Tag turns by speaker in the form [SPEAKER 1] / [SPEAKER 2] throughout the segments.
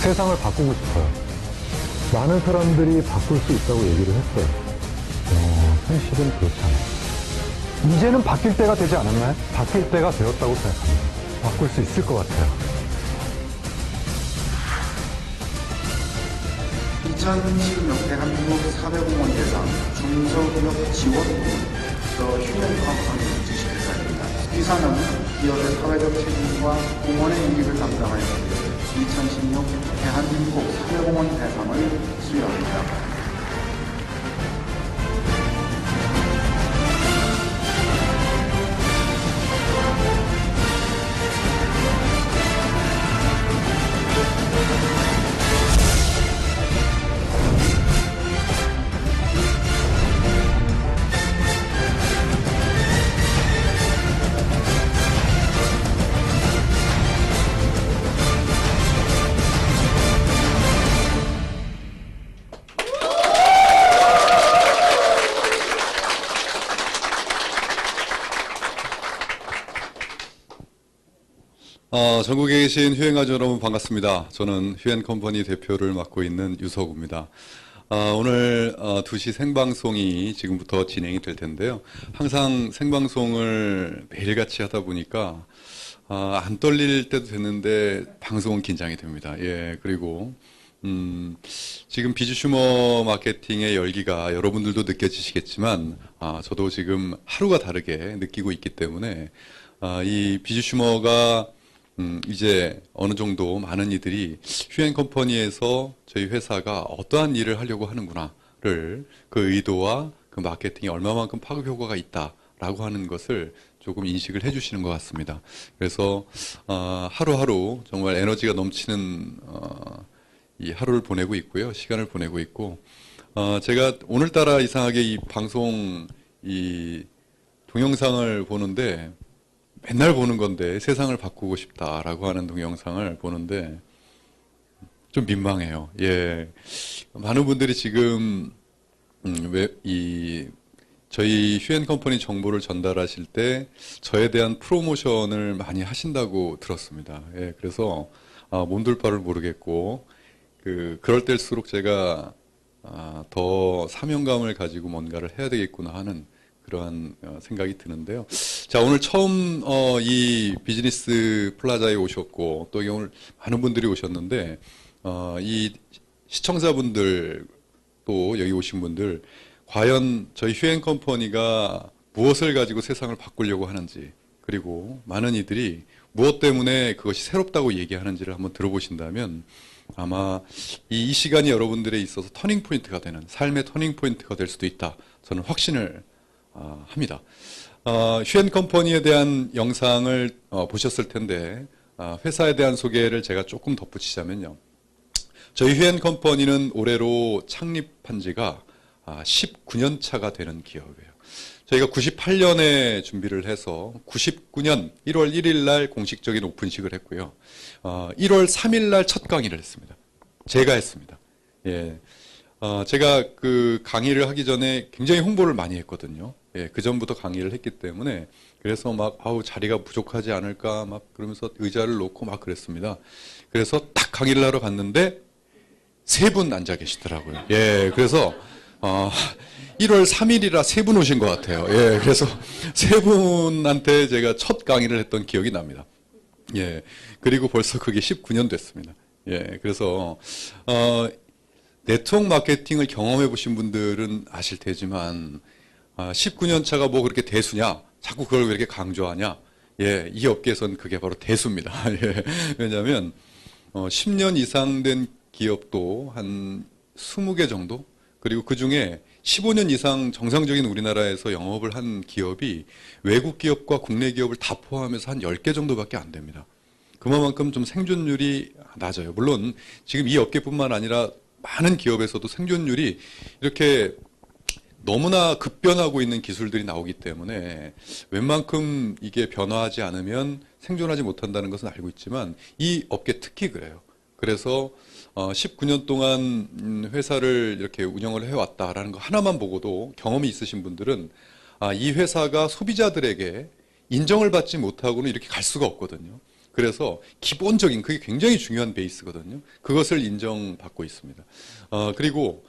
[SPEAKER 1] 세상을 바꾸고 싶어요. 많은 사람들이 바꿀 수 있다고 얘기를 했어요. 현실은 그렇지 않아요. 이제는 바뀔 때가 되지 않았나요? 바뀔 때가 되었다고 생각합니다. 바꿀 수 있을 것 같아요.
[SPEAKER 2] 2016 대한민국 사회공헌 대상 중소기업 지원 더 휴먼 컴퍼니 주식회사입니다. 이 상은 기업의 사회적 책임과 공헌의 이익을 담당하여 2016 대한민국 사회공헌 대상을 수여합니다.
[SPEAKER 3] 전국에 계신 휴행가족 여러분 반갑습니다. 저는 휴엔컴퍼니 대표를 맡고 있는 유석우입니다. 오늘 2시 생방송이 지금부터 진행이 될 텐데요. 항상 생방송을 매일같이 하다 보니까 안 떨릴 때도 됐는데 방송은 긴장이 됩니다. 예, 그리고 지금 비즈슈머 마케팅의 열기가 여러분들도 느껴지시겠지만 저도 지금 하루가 다르게 느끼고 있기 때문에 이 비즈슈머가 이제 어느 정도 많은 이들이 휴엔컴퍼니에서 저희 회사가 어떠한 일을 하려고 하는구나를 그 의도와 그 마케팅이 얼마만큼 파급 효과가 있다라고 하는 것을 조금 인식을 해주시는 것 같습니다. 그래서 하루하루 정말 에너지가 넘치는 이 하루를 보내고 있고요, 시간을 보내고 있고 제가 오늘따라 이상하게 이 방송 이 동영상을 보는데. 맨날 보는 건데 세상을 바꾸고 싶다라고 하는 동영상을 보는데 좀 민망해요. 예, 많은 분들이 지금 저희 휴엔컴퍼니 정보를 전달하실 때 저에 대한 프로모션을 많이 하신다고 들었습니다. 예, 그래서 몸둘 바를 모르겠고 그럴 때일수록 제가 더 사명감을 가지고 뭔가를 해야 되겠구나 하는 그러한 생각이 드는데요. 자, 오늘 처음 이 비즈니스 플라자에 오셨고 또 오늘 많은 분들이 오셨는데 이 시청자분들 또 여기 오신 분들 과연 저희 휴엔컴퍼니가 무엇을 가지고 세상을 바꾸려고 하는지 그리고 많은 이들이 무엇 때문에 그것이 새롭다고 얘기하는지를 한번 들어보신다면 아마 이 시간이 여러분들에 있어서 터닝포인트가 되는 삶의 터닝포인트가 될 수도 있다. 저는 확신을 합니다. 휴엔컴퍼니에 대한 영상을 보셨을 텐데 회사에 대한 소개를 제가 조금 덧붙이자면요. 저희 휴엔컴퍼니는 올해로 창립한 지가 19년 차가 되는 기업이에요. 저희가 98년에 준비를 해서 99년 1월 1일 날 공식적인 오픈식을 했고요. 1월 3일 날 첫 강의를 했습니다. 제가 했습니다. 예. 제가 그 강의를 하기 전에 굉장히 홍보를 많이 했거든요. 예, 그 전부터 강의를 했기 때문에 그래서 막 자리가 부족하지 않을까 막 그러면서 의자를 놓고 막 그랬습니다. 그래서 딱 강의를 하러 갔는데 3분 앉아 계시더라고요. 예, 그래서 1월 3일이라 3분 오신 것 같아요. 예, 그래서 3분한테 제가 첫 강의를 했던 기억이 납니다. 예, 그리고 벌써 그게 19년 됐습니다. 예, 그래서 네트워크 마케팅을 경험해 보신 분들은 아실 테지만 19년 차가 뭐 그렇게 대수냐? 자꾸 그걸 왜 이렇게 강조하냐? 예, 이 업계에서는 그게 바로 대수입니다. 예, 왜냐하면 10년 이상 된 기업도 한 20개 정도? 그리고 그 중에 15년 이상 정상적인 우리나라에서 영업을 한 기업이 외국 기업과 국내 기업을 다 포함해서 한 10개 정도밖에 안 됩니다. 그만큼 좀 생존율이 낮아요. 물론 지금 이 업계뿐만 아니라 많은 기업에서도 생존율이 이렇게 너무나 급변하고 있는 기술들이 나오기 때문에 웬만큼 이게 변화하지 않으면 생존하지 못한다는 것은 알고 있지만 이 업계 특히 그래요. 그래서 19년 동안 회사를 이렇게 운영을 해왔다라는 거 하나만 보고도 경험이 있으신 분들은 이 회사가 소비자들에게 인정을 받지 못하고는 이렇게 갈 수가 없거든요. 그래서 기본적인 그게 굉장히 중요한 베이스거든요. 그것을 인정받고 있습니다. 그리고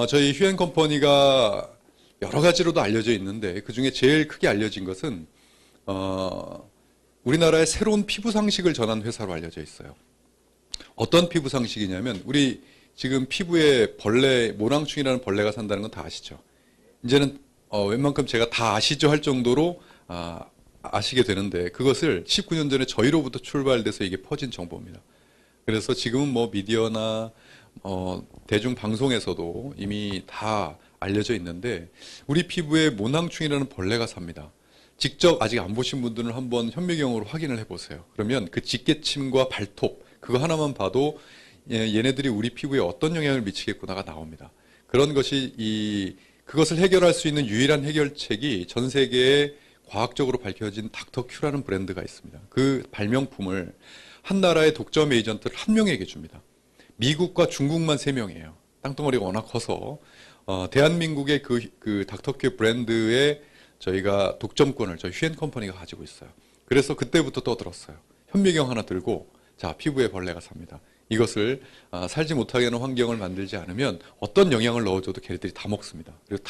[SPEAKER 3] 저희 휴엔 컴퍼니가 여러 가지로도 알려져 있는데 그 중에 제일 크게 알려진 것은 우리나라의 새로운 피부 상식을 전한 회사로 알려져 있어요. 어떤 피부 상식이냐면 우리 지금 피부에 벌레, 모낭충이라는 벌레가 산다는 건 다 아시죠? 이제는 웬만큼 제가 다 아시죠 할 정도로 아시게 되는데 그것을 19년 전에 저희로부터 출발돼서 이게 퍼진 정보입니다. 그래서 지금은 뭐 미디어나 대중 방송에서도 이미 다 알려져 있는데 우리 피부에 모낭충이라는 벌레가 삽니다. 직접 아직 안 보신 분들은 한번 현미경으로 확인을 해보세요. 그러면 그 직계침과 발톱 그거 하나만 봐도 얘네들이 우리 피부에 어떤 영향을 미치겠구나가 나옵니다. 그런 것이 그것을 해결할 수 있는 유일한 해결책이 전 세계에 과학적으로 밝혀진 닥터큐라는 브랜드가 있습니다. 그 발명품을 한 나라의 독점 에이전트를 한 명에게 줍니다. 미국과 중국만 3명이에요. 땅덩어리가 워낙 커서 대한민국의 그 닥터큐 브랜드의 저희가 독점권을 저희 휴엔 컴퍼니가 가지고 있어요. 그래서 그때부터 떠들었어요. 현미경 하나 들고 자 피부에 벌레가 삽니다. 이것을 살지 못하게 하는 환경을 만들지 않으면 어떤 영양을 넣어줘도 걔네들이 다 먹습니다. 그리고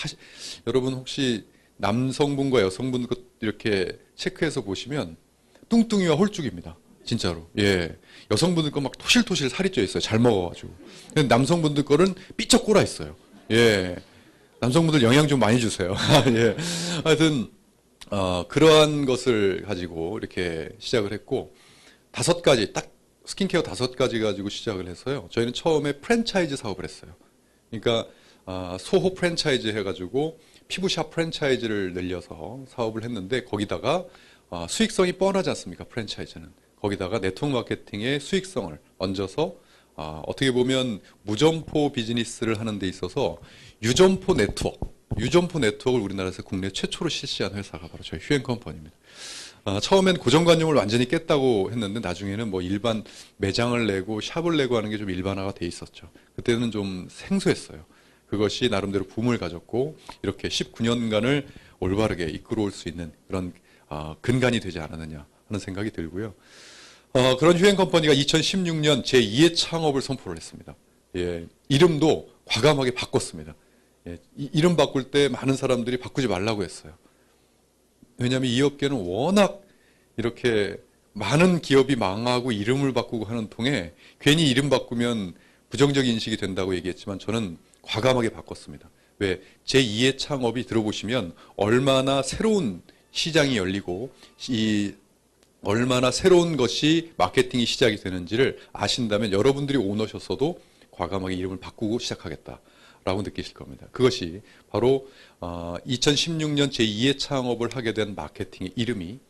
[SPEAKER 3] 여러분 혹시 남성분과 여성분 것 이렇게 체크해서 보시면 뚱뚱이와 홀쭉입니다. 진짜로. 예. 여성분들 거 막 토실토실 살이 쪄 있어요. 잘 먹어가지고. 근데 남성분들 거는 삐쩍 꼬라 있어요. 예. 남성분들 영양 좀 많이 주세요. 예. 하여튼, 그러한 것을 가지고 이렇게 시작을 했고, 5가지, 딱 스킨케어 5가지 가지고 시작을 해서요. 저희는 처음에 프랜차이즈 사업을 했어요. 그러니까, 소호 프랜차이즈 해가지고 피부샵 프랜차이즈를 늘려서 사업을 했는데, 거기다가 수익성이 뻔하지 않습니까? 프랜차이즈는. 거기다가 네트워크 마케팅의 수익성을 얹어서 어떻게 보면 무점포 비즈니스를 하는 데 있어서 유점포 네트워크를 우리나라에서 국내 최초로 실시한 회사가 바로 저희 휴엔 컴퍼니입니다. 처음엔 고정관념을 완전히 깼다고 했는데 나중에는 뭐 일반 매장을 내고 샵을 내고 하는 게 좀 일반화가 돼 있었죠. 그때는 좀 생소했어요. 그것이 나름대로 붐을 가졌고 이렇게 19년간을 올바르게 이끌어올 수 있는 그런 근간이 되지 않았느냐 하는 생각이 들고요. 그런 휴엔 컴퍼니가 2016년 제2의 창업을 선포를 했습니다. 예, 이름도 과감하게 바꿨습니다. 예, 이름 바꿀 때 많은 사람들이 바꾸지 말라고 했어요. 왜냐하면 이 업계는 워낙 이렇게 많은 기업이 망하고 이름을 바꾸고 하는 통에 괜히 이름 바꾸면 부정적 인식이 된다고 얘기했지만 저는 과감하게 바꿨습니다. 왜? 제2의 창업이 들어보시면 얼마나 새로운 시장이 열리고 얼마나 새로운 것이 마케팅이 시작이 되는지를 아신다면 여러분들이 오너셨어도 과감하게 이름을 바꾸고 시작하겠다라고 느끼실 겁니다. 그것이 바로 2016년 제2의 창업을 하게 된 마케팅의 이름이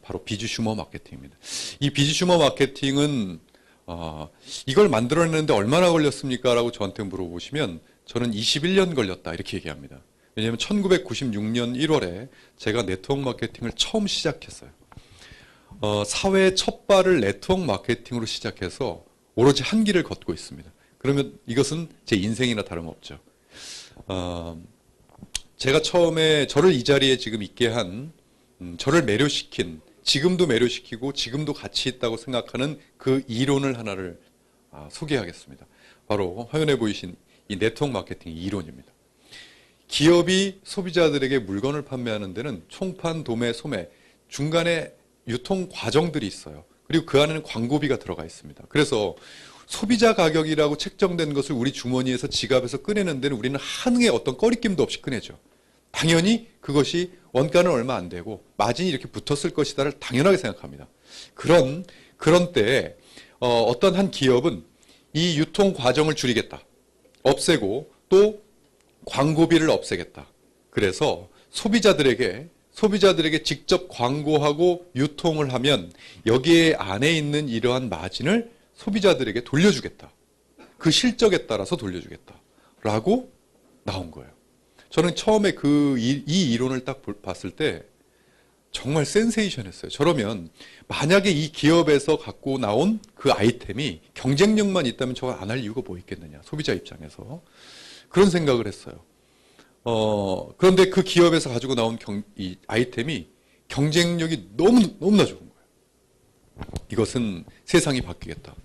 [SPEAKER 3] 바로 비주슈머 마케팅입니다. 이 비주슈머 마케팅은 이걸 만들어내는데 얼마나 걸렸습니까? 라고 저한테 물어보시면 저는 21년 걸렸다 이렇게 얘기합니다. 왜냐하면 1996년 1월에 제가 네트워크 마케팅을 처음 시작했어요. 사회의 첫 발을 네트워크 마케팅으로 시작해서 오로지 한 길을 걷고 있습니다. 그러면 이것은 제 인생이나 다름없죠. 제가 처음에 저를 이 자리에 지금 있게 한 저를 매료시킨 지금도 매료시키고 지금도 가치 있다고 생각하는 그 이론을 하나를 소개하겠습니다. 바로 화면에 보이신 이 네트워크 마케팅 이론입니다. 기업이 소비자들에게 물건을 판매하는 데는 총판, 도매, 소매 중간에 유통 과정들이 있어요. 그리고 그 안에는 광고비가 들어가 있습니다. 그래서 소비자 가격이라고 책정된 것을 우리 주머니에서 지갑에서 꺼내는 데는 우리는 한흥의 어떤 꺼리낌도 없이 꺼내죠. 당연히 그것이 원가는 얼마 안 되고 마진이 이렇게 붙었을 것이다를 당연하게 생각합니다. 그런 때에 어떤 한 기업은 이 유통 과정을 줄이겠다. 없애고 또 광고비를 없애겠다. 그래서 소비자들에게 직접 광고하고 유통을 하면 여기에 안에 있는 이러한 마진을 소비자들에게 돌려주겠다. 그 실적에 따라서 돌려주겠다라고 나온 거예요. 저는 처음에 이 이론을 딱 봤을 때 정말 센세이션했어요. 저러면 만약에 이 기업에서 갖고 나온 그 아이템이 경쟁력만 있다면 저거 안 할 이유가 뭐 있겠느냐. 소비자 입장에서. 그런 생각을 했어요. 그런데 그 기업에서 가지고 나온 이 아이템이 경쟁력이 너무나 좋은 거예요. 이것은 세상이 바뀌겠다.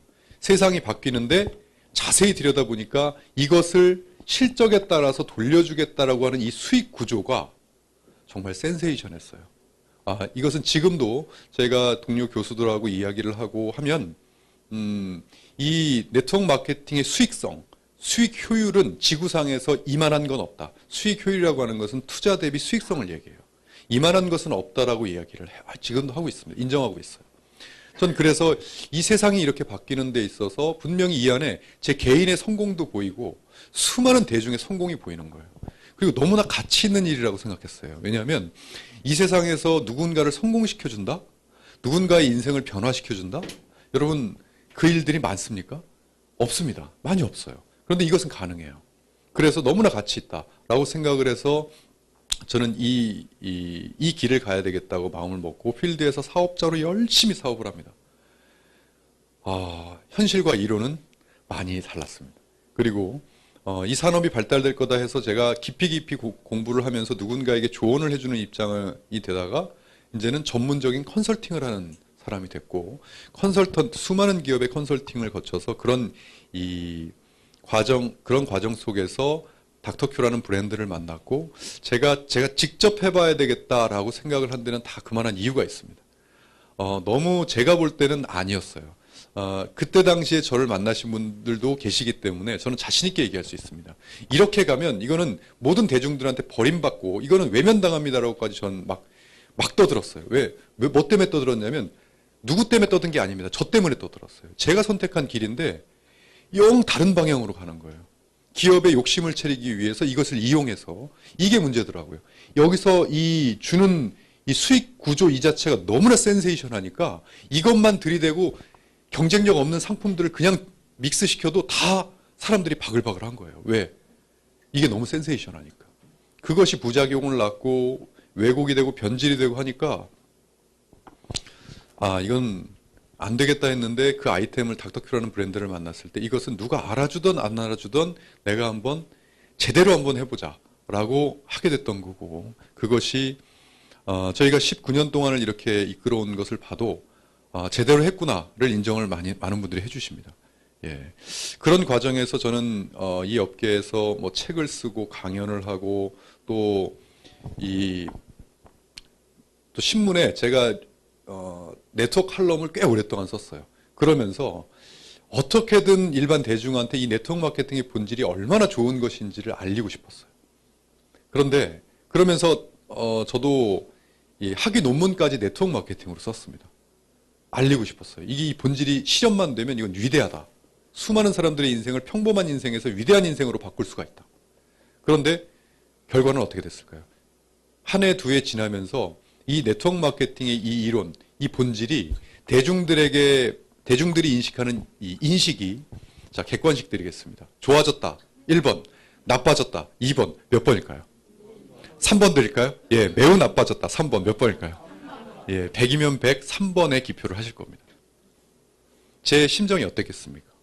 [SPEAKER 3] 세상이 바뀌는데 자세히 들여다보니까 이것을 실적에 따라서 돌려주겠다라고 하는 이 수익 구조가 정말 센세이션했어요. 이것은 지금도 제가 동료 교수들하고 이야기를 하고 하면 이 네트워크 마케팅의 수익성, 수익 효율은 지구상에서 이만한 건 없다. 수익 효율이라고 하는 것은 투자 대비 수익성을 얘기해요. 이만한 것은 없다라고 이야기를 지금도 하고 있습니다. 인정하고 있어요. 전 그래서 이 세상이 이렇게 바뀌는 데 있어서 분명히 이 안에 제 개인의 성공도 보이고 수많은 대중의 성공이 보이는 거예요. 그리고 너무나 가치 있는 일이라고 생각했어요. 왜냐하면 이 세상에서 누군가를 성공시켜준다? 누군가의 인생을 변화시켜준다? 여러분, 그 일들이 많습니까? 없습니다. 많이 없어요. 그런데 이것은 가능해요. 그래서 너무나 가치 있다라고 생각을 해서 저는 이 길을 가야 되겠다고 마음을 먹고 필드에서 사업자로 열심히 사업을 합니다. 현실과 이론은 많이 달랐습니다. 그리고 이 산업이 발달될 거다 해서 제가 깊이 공부를 하면서 누군가에게 조언을 해주는 입장이 되다가 이제는 전문적인 컨설팅을 하는 사람이 됐고, 수많은 기업의 컨설팅을 거쳐서 그런 과정 속에서 닥터큐라는 브랜드를 만났고, 제가 직접 해봐야 되겠다라고 생각을 한 데는 다 그만한 이유가 있습니다. 너무 제가 볼 때는 아니었어요. 그때 당시에 저를 만나신 분들도 계시기 때문에 저는 자신 있게 얘기할 수 있습니다. 이렇게 가면 이거는 모든 대중들한테 버림받고 이거는 외면당합니다라고까지 저는 막 떠들었어요. 뭐 때문에 떠들었냐면 누구 때문에 떠든 게 아닙니다. 저 때문에 떠들었어요. 제가 선택한 길인데 영 다른 방향으로 가는 거예요. 기업의 욕심을 차리기 위해서 이것을 이용해서 이게 문제더라고요. 여기서 주는 이 수익 구조 이 자체가 너무나 센세이션하니까 이것만 들이대고 경쟁력 없는 상품들을 그냥 믹스시켜도 다 사람들이 바글바글한 거예요. 왜? 이게 너무 센세이션하니까. 그것이 부작용을 낳고 왜곡이 되고 변질이 되고 하니까 이건 안 되겠다 했는데 그 아이템을 닥터큐라는 브랜드를 만났을 때 이것은 누가 알아주든 안 알아주든 내가 제대로 한번 해보자 라고 하게 됐던 거고, 그것이 저희가 19년 동안을 이렇게 이끌어온 것을 봐도 제대로 했구나를 인정을 많은 분들이 해주십니다. 예. 그런 과정에서 저는 이 업계에서 뭐 책을 쓰고 강연을 하고 또 신문에 제가 네트워크 칼럼을 꽤 오랫동안 썼어요. 그러면서 어떻게든 일반 대중한테 이 네트워크 마케팅의 본질이 얼마나 좋은 것인지를 알리고 싶었어요. 그런데 그러면서 저도 이 학위 논문까지 네트워크 마케팅으로 썼습니다. 알리고 싶었어요. 이게 이 본질이 실현만 되면 이건 위대하다. 수많은 사람들의 인생을 평범한 인생에서 위대한 인생으로 바꿀 수가 있다. 그런데 결과는 어떻게 됐을까요? 한 해, 두 해 지나면서 이 네트워크 마케팅의 이 이론, 이 본질이 대중들이 인식하는 이 인식이, 자, 객관식 드리겠습니다. 좋아졌다. 1번. 나빠졌다. 2번. 몇 번일까요? 3번 드릴까요? 예, 매우 나빠졌다. 3번. 몇 번일까요? 예, 100이면 100, 3번에 기표를 하실 겁니다. 제 심정이 어땠겠습니까?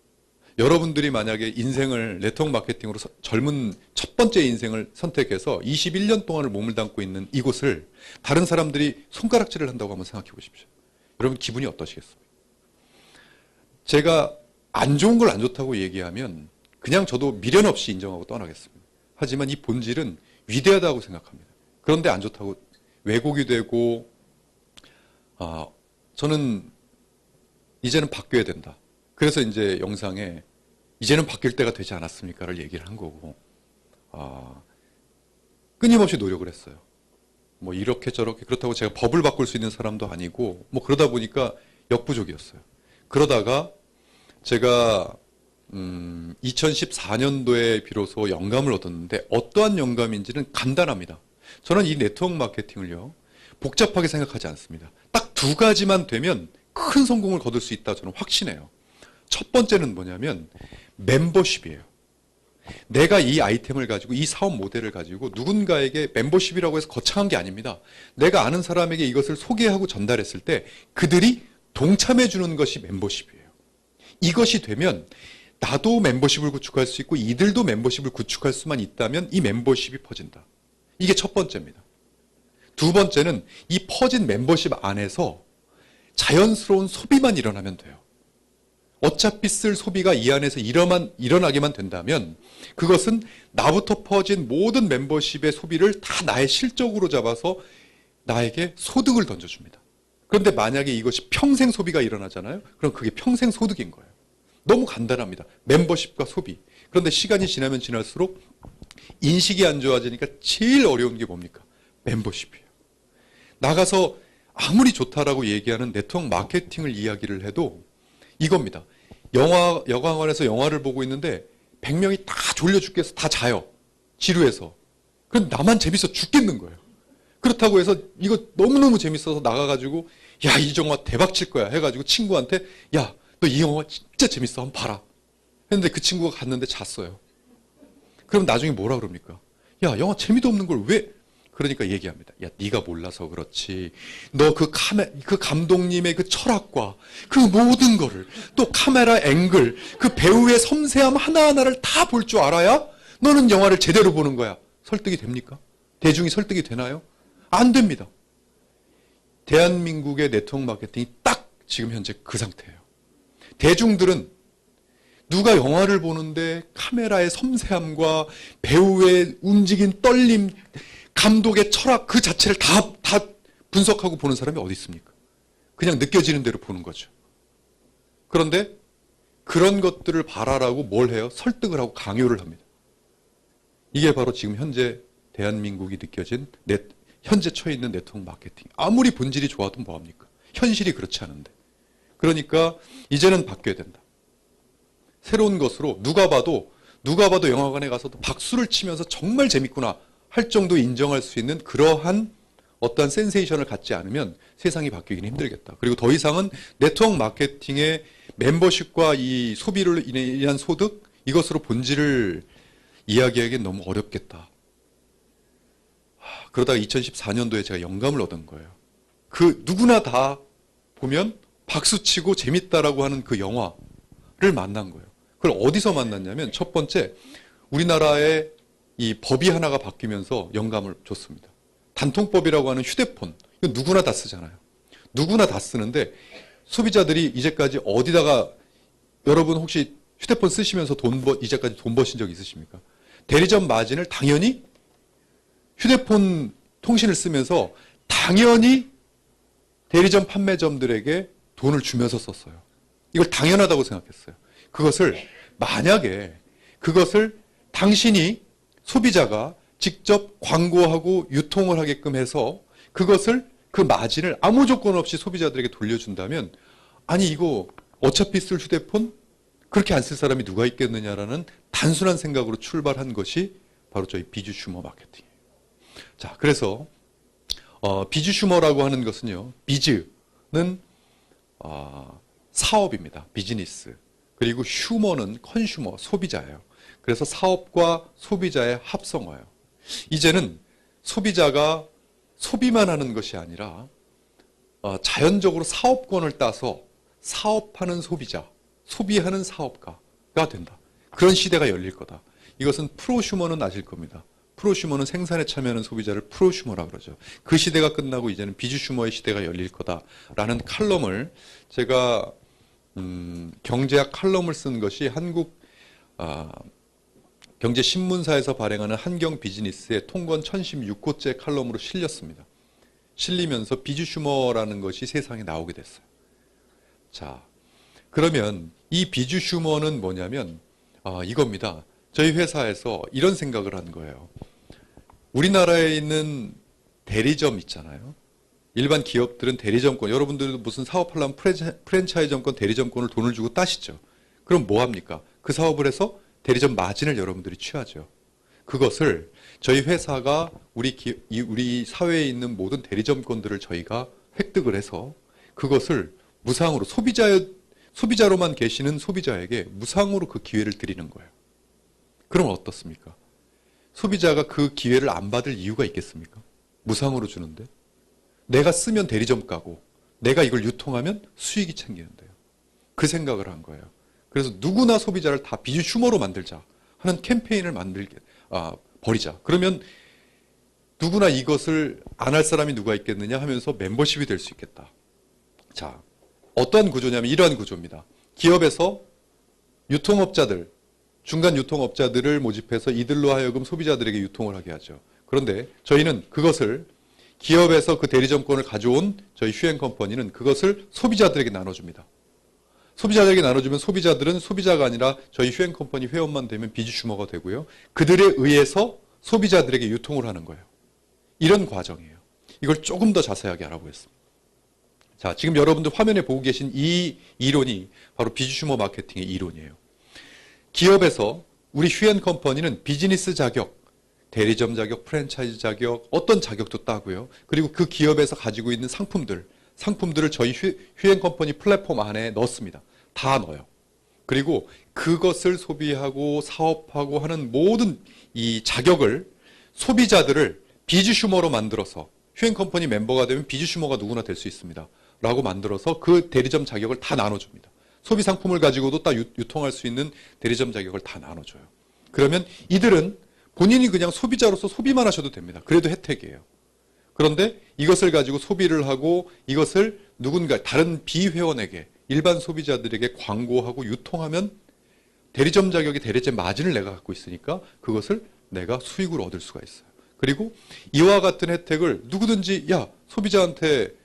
[SPEAKER 3] 여러분들이 만약에 인생을 네트워크 마케팅으로 젊은 첫 번째 인생을 선택해서 21년 동안을 몸을 담고 있는 이곳을 다른 사람들이 손가락질을 한다고 한번 생각해 보십시오. 여러분 기분이 어떠시겠습니까? 제가 안 좋은 걸 안 좋다고 얘기하면 그냥 저도 미련 없이 인정하고 떠나겠습니다. 하지만 이 본질은 위대하다고 생각합니다. 그런데 안 좋다고 왜곡이 되고 저는 이제는 바뀌어야 된다. 그래서 이제 영상에 이제는 바뀔 때가 되지 않았습니까를 얘기를 한 거고, 끊임없이 노력을 했어요. 뭐 이렇게 저렇게, 그렇다고 제가 법을 바꿀 수 있는 사람도 아니고, 뭐 그러다 보니까 역부족이었어요. 그러다가 제가 2014년도에 비로소 영감을 얻었는데 어떠한 영감인지는 간단합니다. 저는 이 네트워크 마케팅을요, 복잡하게 생각하지 않습니다. 딱 두 가지만 되면 큰 성공을 거둘 수 있다 저는 확신해요. 첫 번째는 뭐냐면 멤버십이에요. 내가 이 아이템을 가지고 이 사업 모델을 가지고 누군가에게 멤버십이라고 해서 거창한 게 아닙니다. 내가 아는 사람에게 이것을 소개하고 전달했을 때 그들이 동참해 주는 것이 멤버십이에요. 이것이 되면 나도 멤버십을 구축할 수 있고 이들도 멤버십을 구축할 수만 있다면 이 멤버십이 퍼진다. 이게 첫 번째입니다. 두 번째는 이 퍼진 멤버십 안에서 자연스러운 소비만 일어나면 돼요. 어차피 쓸 소비가 이 안에서 일어나게만 된다면 그것은 나부터 퍼진 모든 멤버십의 소비를 다 나의 실적으로 잡아서 나에게 소득을 던져줍니다. 그런데 만약에 이것이 평생 소비가 일어나잖아요. 그럼 그게 평생 소득인 거예요. 너무 간단합니다. 멤버십과 소비. 그런데 시간이 지나면 지날수록 인식이 안 좋아지니까 제일 어려운 게 뭡니까? 멤버십이에요. 나가서 아무리 좋다라고 얘기하는 네트워크 마케팅을 이야기를 해도 이겁니다. 여광원에서 영화를 보고 있는데 100명이 다 졸려 죽겠어. 다 자요. 지루해서. 그럼 나만 재밌어 죽겠는 거예요. 그렇다고 해서 이거 너무너무 재밌어서 나가가지고 야, 이 영화 대박 칠 거야 해가지고 친구한테 야, 너 이 영화 진짜 재밌어. 한번 봐라. 했는데 그 친구가 갔는데 잤어요. 그럼 나중에 뭐라 그럽니까? 야, 영화 재미도 없는 걸 왜? 그러니까 얘기합니다. 야, 네가 몰라서 그렇지. 너 그 감독님의 그 철학과 그 모든 거를 또 카메라 앵글, 그 배우의 섬세함 하나하나를 다 볼 줄 알아야 너는 영화를 제대로 보는 거야. 설득이 됩니까? 대중이 설득이 되나요? 안 됩니다. 대한민국의 네트워크 마케팅이 딱 지금 현재 그 상태예요. 대중들은 누가 영화를 보는데 카메라의 섬세함과 배우의 움직임, 떨림, 감독의 철학 그 자체를 다 분석하고 보는 사람이 어디 있습니까? 그냥 느껴지는 대로 보는 거죠. 그런데 그런 것들을 바라라고 뭘 해요? 설득을 하고 강요를 합니다. 이게 바로 지금 현재 대한민국이 느껴진 현재 처해 있는 네트워크 마케팅. 아무리 본질이 좋아도 뭐합니까? 현실이 그렇지 않은데. 그러니까 이제는 바뀌어야 된다. 새로운 것으로 누가 봐도 영화관에 가서도 박수를 치면서 정말 재밌구나 할 정도 인정할 수 있는 그러한 어떠한 센세이션을 갖지 않으면 세상이 바뀌기는 힘들겠다. 그리고 더 이상은 네트워크 마케팅의 멤버십과 이 소비를 인한 소득 이것으로 본질을 이야기하기엔 너무 어렵겠다. 그러다가 2014년도에 제가 영감을 얻은 거예요. 그 누구나 다 보면 박수치고 재밌다라고 하는 그 영화를 만난 거예요. 그걸 어디서 만났냐면 첫 번째 우리나라의 이 법이 하나가 바뀌면서 영감을 줬습니다. 단통법이라고 하는 휴대폰. 이거 누구나 다 쓰잖아요. 누구나 다 쓰는데 소비자들이 이제까지 어디다가 여러분 혹시 휴대폰 쓰시면서 이제까지 돈 버신 적 있으십니까? 대리점 마진을 당연히 휴대폰 통신을 쓰면서 당연히 대리점 판매점들에게 돈을 주면서 썼어요. 이걸 당연하다고 생각했어요. 만약에 그것을 당신이 소비자가 직접 광고하고 유통을 하게끔 해서 그것을 그 마진을 아무 조건 없이 소비자들에게 돌려준다면 아니 이거 어차피 쓸 휴대폰 그렇게 안 쓸 사람이 누가 있겠느냐라는 단순한 생각으로 출발한 것이 바로 저희 비주슈머 마케팅이에요. 자, 그래서 비주슈머라고 하는 것은요. 비즈는 사업입니다. 비즈니스. 그리고 휴머는 컨슈머, 소비자예요. 그래서 사업과 소비자의 합성어예요. 이제는 소비자가 소비만 하는 것이 아니라 자연적으로 사업권을 따서 사업하는 소비자, 소비하는 사업가가 된다. 그런 시대가 열릴 거다. 이것은 프로슈머는 아실 겁니다. 프로슈머는 생산에 참여하는 소비자를 프로슈머라 그러죠. 그 시대가 끝나고 이제는 비주슈머의 시대가 열릴 거다라는 칼럼을 제가 경제학 칼럼을 쓴 것이 한국 경제신문사에서 발행하는 한경 비즈니스의 통건 1016호째 칼럼으로 실렸습니다. 실리면서 비주슈머라는 것이 세상에 나오게 됐어요. 자, 그러면 이 비주슈머는 뭐냐면 이겁니다. 저희 회사에서 이런 생각을 한 거예요. 우리나라에 있는 대리점 있잖아요. 일반 기업들은 대리점권, 여러분들도 무슨 사업하려면 프랜차이즈점권, 대리점권을 돈을 주고 따시죠. 그럼 뭐 합니까? 그 사업을 해서 대리점 마진을 여러분들이 취하죠. 그것을 저희 회사가 우리 사회에 있는 모든 대리점권들을 저희가 획득을 해서 그것을 무상으로 소비자로만 계시는 소비자에게 무상으로 그 기회를 드리는 거예요. 그럼 어떻습니까? 소비자가 그 기회를 안 받을 이유가 있겠습니까? 무상으로 주는데. 내가 쓰면 대리점 가고 내가 이걸 유통하면 수익이 챙기는데요. 그 생각을 한 거예요. 그래서 누구나 소비자를 다 비주슈머로 만들자 하는 캠페인을 벌이자. 그러면 누구나 이것을 안 할 사람이 누가 있겠느냐 하면서 멤버십이 될 수 있겠다. 자, 어떠한 구조냐면 이러한 구조입니다. 기업에서 유통업자들, 중간 유통업자들을 모집해서 이들로 하여금 소비자들에게 유통을 하게 하죠. 그런데 저희는 그것을 기업에서 그 대리점권을 가져온 저희 휴엔컴퍼니는 그것을 소비자들에게 나눠줍니다. 소비자들에게 나눠주면 소비자들은 소비자가 아니라 저희 휴엔컴퍼니 회원만 되면 비즈슈머가 되고요. 그들에 의해서 소비자들에게 유통을 하는 거예요. 이런 과정이에요. 이걸 조금 더 자세하게 알아보겠습니다. 자, 지금 여러분들 화면에 보고 계신 이 이론이 바로 비즈슈머 마케팅의 이론이에요. 기업에서 우리 휴엔컴퍼니는 비즈니스 자격, 대리점 자격, 프랜차이즈 자격, 어떤 자격도 따고요. 그리고 그 기업에서 가지고 있는 상품들을 저희 휴엔컴퍼니 플랫폼 안에 넣습니다. 다 넣어요. 그리고 그것을 소비하고 사업하고 하는 모든 이 자격을 소비자들을 비즈슈머로 만들어서 휴엔컴퍼니 멤버가 되면 비즈슈머가 누구나 될 수 있습니다. 라고 만들어서 그 대리점 자격을 다 나눠줍니다. 소비 상품을 가지고도 딱 유통할 수 있는 대리점 자격을 다 나눠줘요. 그러면 이들은 본인이 그냥 소비자로서 소비만 하셔도 됩니다. 그래도 혜택이에요. 그런데 이것을 가지고 소비를 하고 이것을 누군가 다른 비회원에게 일반 소비자들에게 광고하고 유통하면 대리점 자격이 대리점 마진을 내가 갖고 있으니까 그것을 내가 수익으로 얻을 수가 있어요. 그리고 이와 같은 혜택을 누구든지 야 소비자한테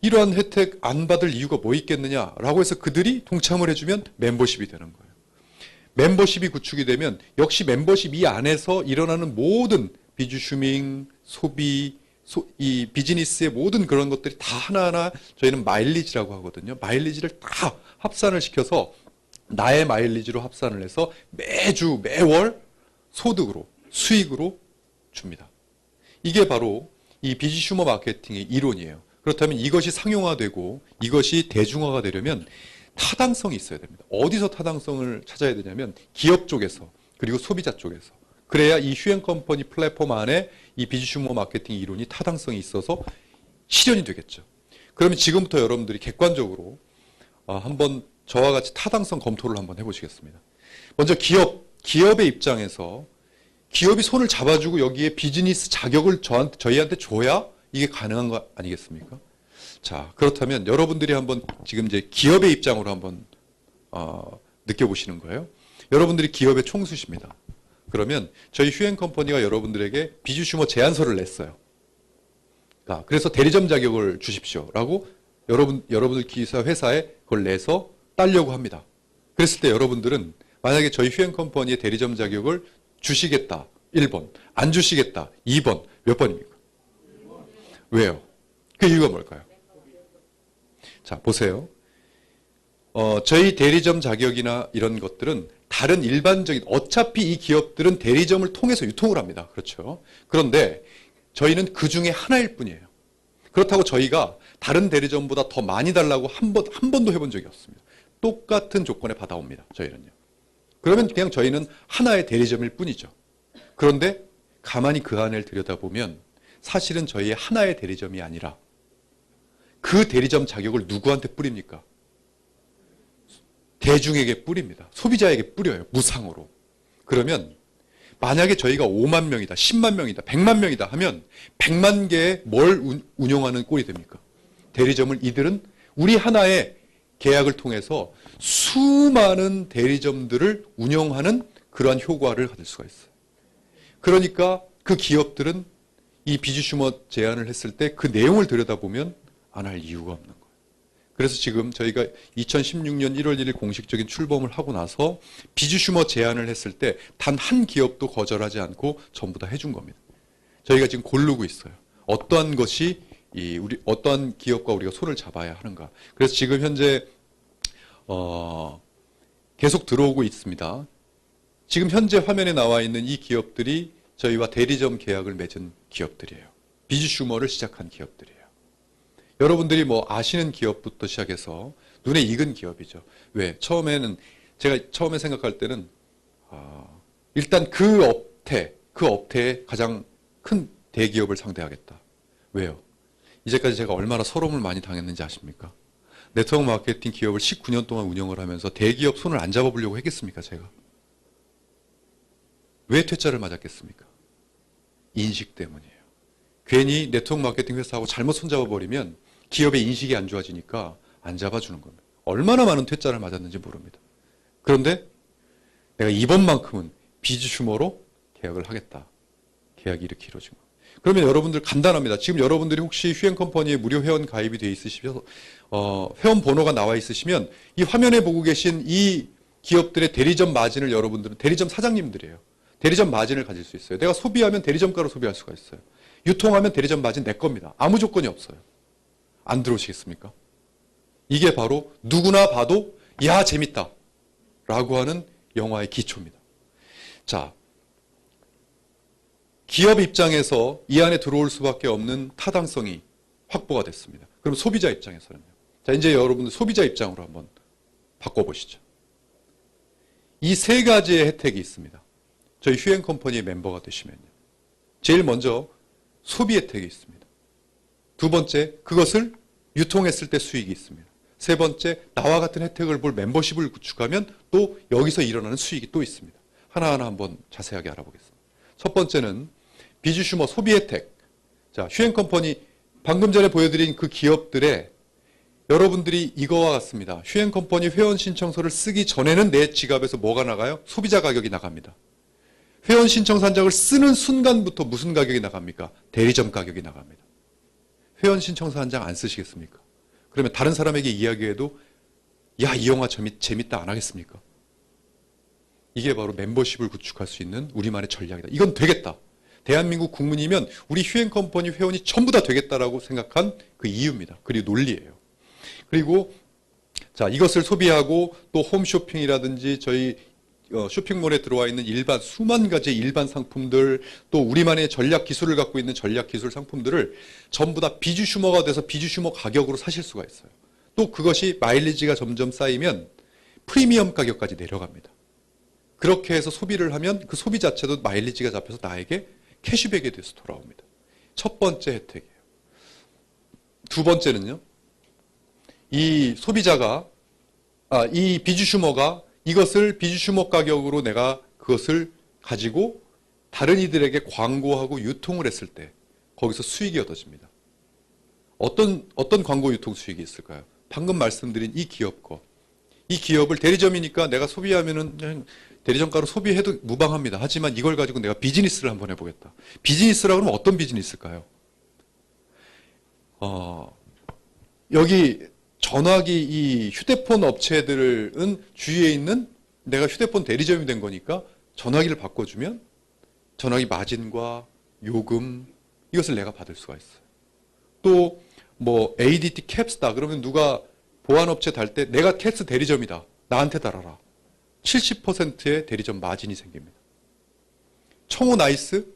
[SPEAKER 3] 이러한 혜택 안 받을 이유가 뭐 있겠느냐라고 해서 그들이 동참을 해주면 멤버십이 되는 거예요. 멤버십이 구축이 되면 역시 멤버십 이 안에서 일어나는 모든 비즈슈밍, 소비, 이 비즈니스의 모든 그런 것들이 다 하나하나 저희는 마일리지라고 하거든요. 마일리지를 다 합산을 시켜서 나의 마일리지로 합산을 해서 매주, 매월 소득으로, 수익으로 줍니다. 이게 바로 이 비즈슈머 마케팅의 이론이에요. 그렇다면 이것이 상용화되고 이것이 대중화가 되려면 타당성이 있어야 됩니다. 어디서 타당성을 찾아야 되냐면 기업 쪽에서 그리고 소비자 쪽에서. 그래야 이 휴엔컴퍼니 플랫폼 안에 이 비즈슈머 마케팅 이론이 타당성이 있어서 실현이 되겠죠. 그러면 지금부터 여러분들이 객관적으로 한번 저와 같이 타당성 검토를 한번 해보시겠습니다. 먼저 기업의 입장에서 기업이 손을 잡아주고 여기에 비즈니스 자격을 저희한테 줘야 이게 가능한 거 아니겠습니까? 자, 그렇다면 여러분들이 한번 지금 이제 기업의 입장으로 한번 느껴보시는 거예요. 여러분들이 기업의 총수십니다. 그러면 저희 휴엔컴퍼니가 여러분들에게 비즈슈머 제안서를 냈어요. 그래서 대리점 자격을 주십시오라고 여러분들 기사 회사에 그걸 내서 따려고 합니다. 그랬을 때 여러분들은 만약에 저희 휴엔컴퍼니의 대리점 자격을 주시겠다 1번, 안 주시겠다 2번, 몇 번입니까? 왜요? 그 이유가 뭘까요? 자, 보세요. 저희 대리점 자격이나 이런 것들은 다른 일반적인, 어차피 이 기업들은 대리점을 통해서 유통을 합니다. 그렇죠? 그런데 저희는 그 중에 하나일 뿐이에요. 그렇다고 저희가 다른 대리점보다 더 많이 달라고 한 번도 해본 적이 없습니다. 똑같은 조건에 받아옵니다. 저희는요. 그러면 그냥 저희는 하나의 대리점일 뿐이죠. 그런데 가만히 그 안을 들여다보면 사실은 저희의 하나의 대리점이 아니라 그 대리점 자격을 누구한테 뿌립니까? 대중에게 뿌립니다. 소비자에게 뿌려요. 무상으로. 그러면 만약에 저희가 5만 명이다, 10만 명이다, 100만 명이다 하면 100만 개의 뭘 운영하는 꼴이 됩니까? 대리점을 이들은 우리 하나의 계약을 통해서 수많은 대리점들을 운영하는 그러한 효과를 가질 수가 있어요. 그러니까 그 기업들은 이 비즈슈머 제안을 했을 때 그 내용을 들여다보면 안 할 이유가 없는 거예요. 그래서 지금 저희가 2016년 1월 1일 공식적인 출범을 하고 나서 비즈슈머 제안을 했을 때 단 한 기업도 거절하지 않고 전부 다 해준 겁니다. 저희가 지금 고르고 있어요. 어떠한 것이 어떠한 기업과 우리가 손을 잡아야 하는가. 그래서 지금 현재 계속 들어오고 있습니다. 지금 현재 화면에 나와 있는 이 기업들이 저희와 대리점 계약을 맺은 기업들이에요. 비즈슈머를 시작한 기업들이에요. 여러분들이 뭐 아시는 기업부터 시작해서 눈에 익은 기업이죠. 왜? 제가 처음에 생각할 때는 일단 그 업태의 가장 큰 대기업을 상대하겠다. 왜요? 이제까지 제가 얼마나 서러움을 많이 당했는지 아십니까? 네트워크 마케팅 기업을 19년 동안 운영을 하면서 대기업 손을 안 잡아보려고 했겠습니까, 제가? 왜 퇴짜를 맞았겠습니까? 인식 때문이에요. 괜히 네트워크 마케팅 회사하고 잘못 손잡아버리면 기업의 인식이 안 좋아지니까 안 잡아주는 겁니다. 얼마나 많은 퇴짜를 맞았는지 모릅니다. 그런데 내가 이번만큼은 비즈 휴머로 계약을 하겠다. 계약이 이렇게 이루어진 겁니다. 그러면 여러분들 간단합니다. 지금 여러분들이 혹시 휴엔컴퍼니에 무료 회원 가입이 되어 있으시면 회원 번호가 나와 있으시면 이 화면에 보고 계신 이 기업들의 대리점 마진을 여러분들은 대리점 사장님들이에요. 대리점 마진을 가질 수 있어요. 내가 소비하면 대리점가로 소비할 수가 있어요. 유통하면 대리점 마진 내 겁니다. 아무 조건이 없어요. 안 들어오시겠습니까? 이게 바로 누구나 봐도 야 재밌다 라고 하는 영화의 기초입니다. 자, 기업 입장에서 이 안에 들어올 수밖에 없는 타당성이 확보가 됐습니다. 그럼 소비자 입장에서는요. 자, 이제 여러분들 소비자 입장으로 한번 바꿔보시죠. 이 세 가지의 혜택이 있습니다. 저희 휴엔컴퍼니의 멤버가 되시면요. 제일 먼저 소비 혜택이 있습니다. 두 번째, 그것을 유통했을 때 수익이 있습니다. 세 번째, 나와 같은 혜택을 볼 멤버십을 구축하면 또 여기서 일어나는 수익이 또 있습니다. 하나하나 한번 자세하게 알아보겠습니다. 첫 번째는 비즈슈머 소비 혜택. 자, 휴엔컴퍼니 방금 전에 보여드린 그 기업들의 여러분들이 이거와 같습니다. 휴엔컴퍼니 회원 신청서를 쓰기 전에는 내 지갑에서 뭐가 나가요? 소비자 가격이 나갑니다. 회원 신청서 한 장을 쓰는 순간부터 무슨 가격이 나갑니까? 대리점 가격이 나갑니다. 회원 신청서 한 장 안 쓰시겠습니까? 그러면 다른 사람에게 이야기해도 야, 이 영화 재밌다 안 하겠습니까? 이게 바로 멤버십을 구축할 수 있는 우리만의 전략이다. 이건 되겠다. 대한민국 국민이면 우리 휴엔컴퍼니 회원이 전부 다 되겠다라고 생각한 그 이유입니다. 그리고 논리예요. 그리고 자, 이것을 소비하고 또 홈쇼핑이라든지 저희 쇼핑몰에 들어와 있는 일반 수만 가지의 일반 상품들 또 우리만의 전략 기술을 갖고 있는 전략 기술 상품들을 전부 다 비즈슈머가 돼서 비즈슈머 가격으로 사실 수가 있어요. 또 그것이 마일리지가 점점 쌓이면 프리미엄 가격까지 내려갑니다. 그렇게 해서 소비를 하면 그 소비 자체도 마일리지가 잡혀서 나에게 캐시백에 돼서 돌아옵니다. 첫 번째 혜택이에요. 두 번째는요. 이 소비자가 이 비즈슈머가 이것을 비즈슈머 가격으로 내가 그것을 가지고 다른 이들에게 광고하고 유통을 했을 때 거기서 수익이 얻어집니다. 어떤 광고 유통 수익이 있을까요? 방금 말씀드린 이 기업 거. 이 기업을 대리점이니까 내가 소비하면은 그냥 대리점가로 소비해도 무방합니다. 하지만 이걸 가지고 내가 비즈니스를 한번 해보겠다. 비즈니스라고 하면 어떤 비즈니스일까요? 여기 전화기 이 휴대폰 업체들은 주위에 있는 내가 휴대폰 대리점이 된 거니까 전화기를 바꿔주면 전화기 마진과 요금 이것을 내가 받을 수가 있어요. 또 뭐 ADT 캡스다 그러면 누가 보안업체 달 때 내가 캡스 대리점이다. 나한테 달아라. 70%의 대리점 마진이 생깁니다. 청호 나이스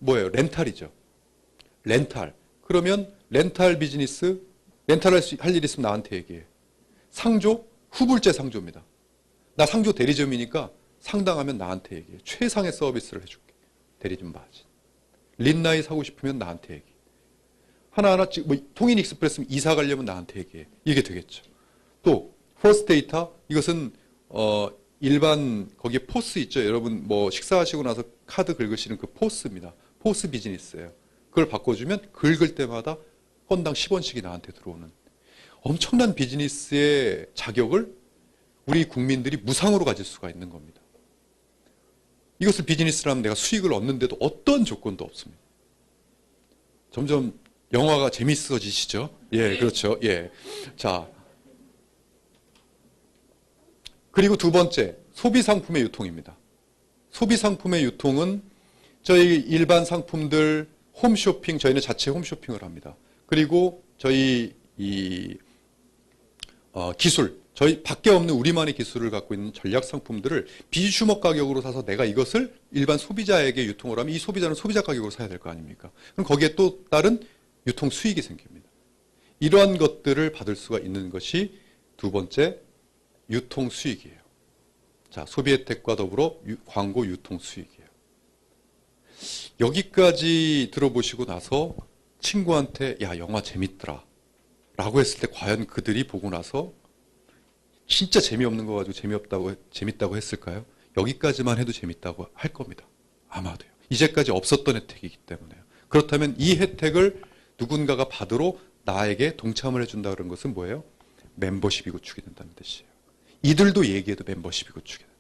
[SPEAKER 3] 뭐예요? 렌탈이죠. 렌탈. 그러면 렌탈 비즈니스 렌탈할 일 있으면 나한테 얘기해. 상조? 후불제 상조입니다. 나 상조 대리점이니까 상당하면 나한테 얘기해. 최상의 서비스를 해줄게. 대리점 마진. 린나이 사고 싶으면 나한테 얘기해. 하나하나 뭐 통인 익스프레스면 이사 가려면 나한테 얘기해. 이게 되겠죠. 또 퍼스트 데이터 이것은 일반 거기에 포스 있죠. 여러분 뭐 식사하시고 나서 카드 긁으시는 그 포스입니다. 포스 비즈니스예요. 그걸 바꿔주면 긁을 때마다 건당 10원씩이 나한테 들어오는 엄청난 비즈니스의 자격을 우리 국민들이 무상으로 가질 수가 있는 겁니다. 이것을 비즈니스로 하면 내가 수익을 얻는데도 어떤 조건도 없습니다. 점점 영화가 재밌어지시죠? 예, 그렇죠. 예. 자. 그리고 두 번째, 소비상품의 유통입니다. 소비상품의 유통은 저희 일반 상품들 홈쇼핑, 저희는 자체 홈쇼핑을 합니다. 그리고 저희 기술, 저희 밖에 없는 우리만의 기술을 갖고 있는 전략 상품들을 비주목 가격으로 사서 내가 이것을 일반 소비자에게 유통을 하면 이 소비자는 소비자 가격으로 사야 될 거 아닙니까? 그럼 거기에 또 다른 유통 수익이 생깁니다. 이러한 것들을 받을 수가 있는 것이 두 번째 유통 수익이에요. 자, 소비 혜택과 더불어 광고 유통 수익이에요. 여기까지 들어보시고 나서 친구한테 야, 영화 재밌더라 라고 했을 때 과연 그들이 보고 나서 진짜 재미없는 거 가지고 재밌다고 했을까요? 여기까지만 해도 재밌다고 할 겁니다. 아마도요. 이제까지 없었던 혜택이기 때문에요. 그렇다면 이 혜택을 누군가가 받으러 나에게 동참을 해준다 그런 것은 뭐예요? 멤버십이 구축이 된다는 뜻이에요. 이들도 얘기해도 멤버십이 구축이 된다.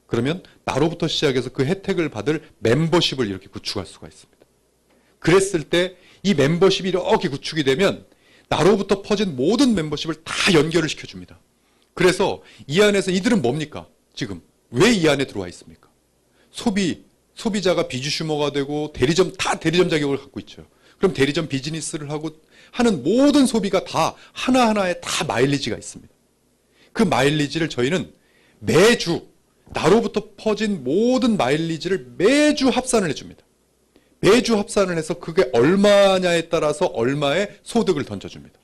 [SPEAKER 3] 그러면 나로부터 시작해서 그 혜택을 받을 멤버십을 이렇게 구축할 수가 있습니다. 그랬을 때 이 멤버십이 이렇게 구축이 되면 나로부터 퍼진 모든 멤버십을 다 연결을 시켜줍니다. 그래서 이 안에서 이들은 뭡니까? 지금 왜 이 안에 들어와 있습니까? 소비자가 비주슈머가 되고 대리점 다 대리점 자격을 갖고 있죠. 그럼 대리점 비즈니스를 하고 하는 모든 소비가 다 하나하나에 다 마일리지가 있습니다. 그 마일리지를 저희는 매주 나로부터 퍼진 모든 마일리지를 매주 합산을 해줍니다. 매주 합산을 해서 그게 얼마냐에 따라서 얼마의 소득을 던져줍니다.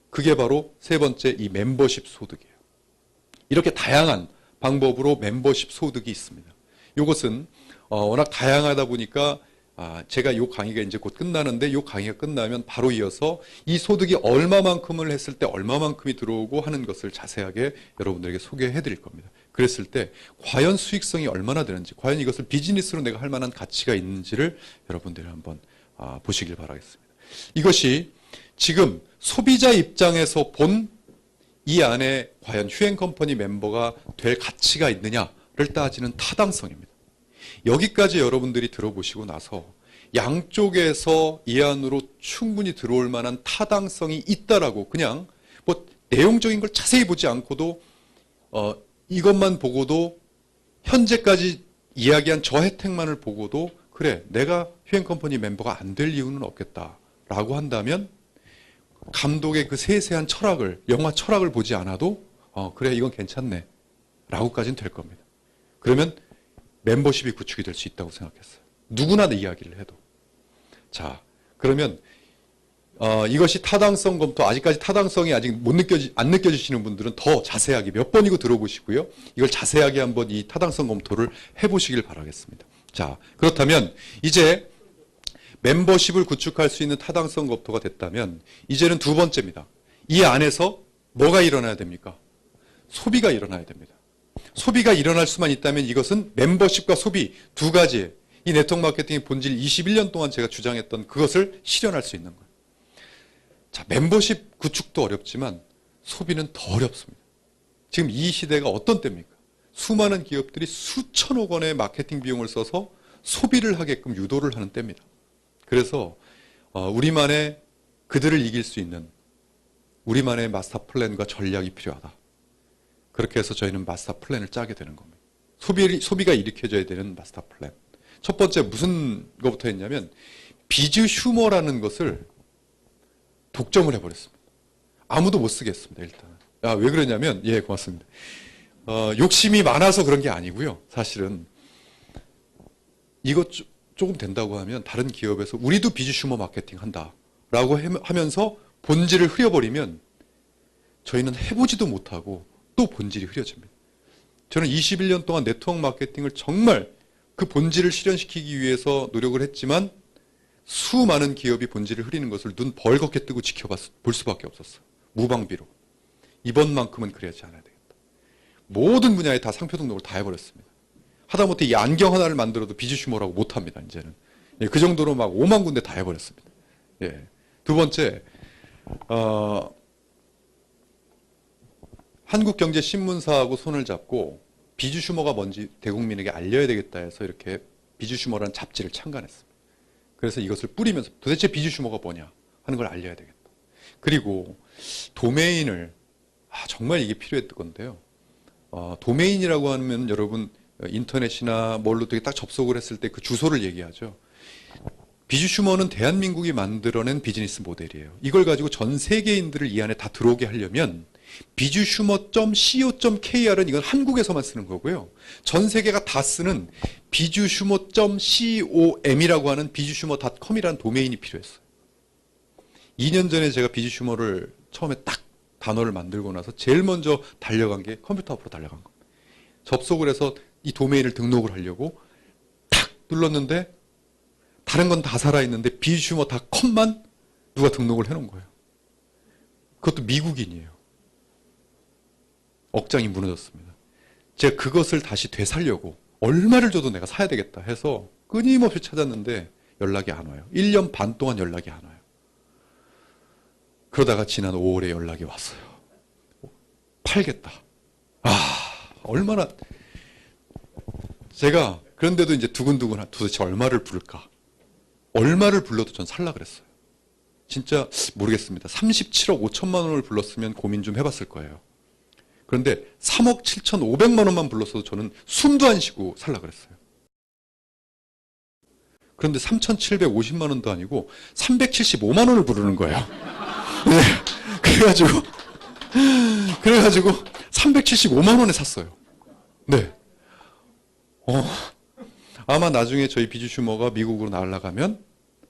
[SPEAKER 3] 그게 바로 세 번째 이 멤버십 소득이에요. 이렇게 다양한 방법으로 멤버십 소득이 있습니다. 이것은 워낙 다양하다 보니까 제가 이 강의가 이제 곧 끝나는데 이 강의가 끝나면 바로 이어서 이 소득이 얼마만큼을 했을 때 얼마만큼이 들어오고 하는 것을 자세하게 여러분들에게 소개해 드릴 겁니다. 그랬을 때 과연 수익성이 얼마나 되는지, 과연 이것을 비즈니스로 내가 할 만한 가치가 있는지를 여러분들이 한번 보시길 바라겠습니다. 이것이 지금 소비자 입장에서 본 이 안에 과연 휴앤컴퍼니 멤버가 될 가치가 있느냐를 따지는 타당성입니다. 여기까지 여러분들이 들어보시고 나서 양쪽에서 이 안으로 충분히 들어올 만한 타당성이 있다라고 그냥 뭐 내용적인 걸 자세히 보지 않고도 이것만 보고도 현재까지 이야기한 저 혜택만을 보고도 그래 내가 휴앤컴퍼니 멤버가 안 될 이유는 없겠다라고 한다면 감독의 그 세세한 철학을 영화 철학을 보지 않아도 그래 이건 괜찮네 라고까지는 될 겁니다. 그러면 멤버십이 구축이 될 수 있다고 생각했어요. 누구나 이야기를 해도. 자, 그러면 이것이 타당성 검토, 아직까지 타당성이 아직 안 느껴지시는 분들은 더 자세하게 몇 번이고 들어보시고요. 이걸 자세하게 한번 이 타당성 검토를 해보시길 바라겠습니다. 자, 그렇다면 이제 멤버십을 구축할 수 있는 타당성 검토가 됐다면 이제는 두 번째입니다. 이 안에서 뭐가 일어나야 됩니까? 소비가 일어나야 됩니다. 소비가 일어날 수만 있다면 이것은 멤버십과 소비 두 가지 이 네트워크 마케팅의 본질 21년 동안 제가 주장했던 그것을 실현할 수 있는 거예요. 자, 멤버십 구축도 어렵지만 소비는 더 어렵습니다. 지금 이 시대가 어떤 때입니까? 수많은 기업들이 수천억 원의 마케팅 비용을 써서 소비를 하게끔 유도를 하는 때입니다. 그래서 우리만의 그들을 이길 수 있는 우리만의 마스터 플랜과 전략이 필요하다. 그렇게 해서 저희는 마스터 플랜을 짜게 되는 겁니다. 소비가 일으켜져야 되는 마스터 플랜. 첫 번째 무슨 것부터 했냐면 비즈 휴머라는 것을 독점을 해버렸습니다. 아무도 못 쓰겠습니다. 일단. 왜 그러냐면 예 고맙습니다. 욕심이 많아서 그런 게 아니고요. 사실은 이것 조금 된다고 하면 다른 기업에서 우리도 비즈 휴머 마케팅 한다라고 하면서 본질을 흐려버리면 저희는 해보지도 못하고 또 본질이 흐려집니다. 저는 21년 동안 네트워크 마케팅을 정말 그 본질을 실현시키기 위해서 노력을 했지만 수많은 기업이 본질을 흐리는 것을 눈 벌겋게 뜨고 볼 수밖에 없었어요. 무방비로. 이번만큼은 그래야지 않아야 되겠다. 모든 분야에 다 상표 등록을 다 해버렸습니다. 하다못해 이 안경 하나를 만들어도 비즈슈머라고 못합니다. 이제는. 예, 그 정도로 막 5만 군데 다 해버렸습니다. 예. 두 번째, 한국경제신문사하고 손을 잡고 비즈슈머가 뭔지 대국민에게 알려야 되겠다 해서 이렇게 비즈슈머라는 잡지를 창간했습니다. 그래서 이것을 뿌리면서 도대체 비즈슈머가 뭐냐 하는 걸 알려야 되겠다. 그리고 도메인을 정말 이게 필요했던 건데요. 도메인이라고 하면 여러분 인터넷이나 뭘로 되게 딱 접속을 했을 때 그 주소를 얘기하죠. 비즈슈머는 대한민국이 만들어낸 비즈니스 모델이에요. 이걸 가지고 전 세계인들을 이 안에 다 들어오게 하려면 bizusumo.co.kr은 이건 한국에서만 쓰는 거고요. 전 세계가 다 쓰는 bizusumo.com이라고 하는 bizusumo.com이라는 도메인이 필요했어요. 2년 전에 제가 비즈슈머를 처음에 딱 단어를 만들고 나서 제일 먼저 달려간 게 컴퓨터 앞으로 달려간 겁니다. 접속을 해서 이 도메인을 등록을 하려고 탁 눌렀는데 다른 건 다 살아있는데 bizusumo.com만 누가 등록을 해놓은 거예요. 그것도 미국인이에요. 억장이 무너졌습니다. 제가 그것을 다시 되살려고 얼마를 줘도 내가 사야 되겠다 해서 끊임없이 찾았는데 연락이 안 와요. 1년 반 동안 연락이 안 와요. 그러다가 지난 5월에 연락이 왔어요. 팔겠다. 아, 얼마나 제가 그런데도 이제 두근두근 도대체 얼마를 부를까? 얼마를 불러도 전 살라 그랬어요. 진짜 모르겠습니다. 37억 5천만 원을 불렀으면 고민 좀 해봤을 거예요. 그런데 3억 7천5백만 원만 불렀어도 저는 숨도 안 쉬고 살라 그랬어요. 그런데 3,750만 원도 아니고 375만 원을 부르는 거예요. 네. 그래가지고 375만 원에 샀어요. 네. 아마 나중에 저희 비주 슈머가 미국으로 날아가면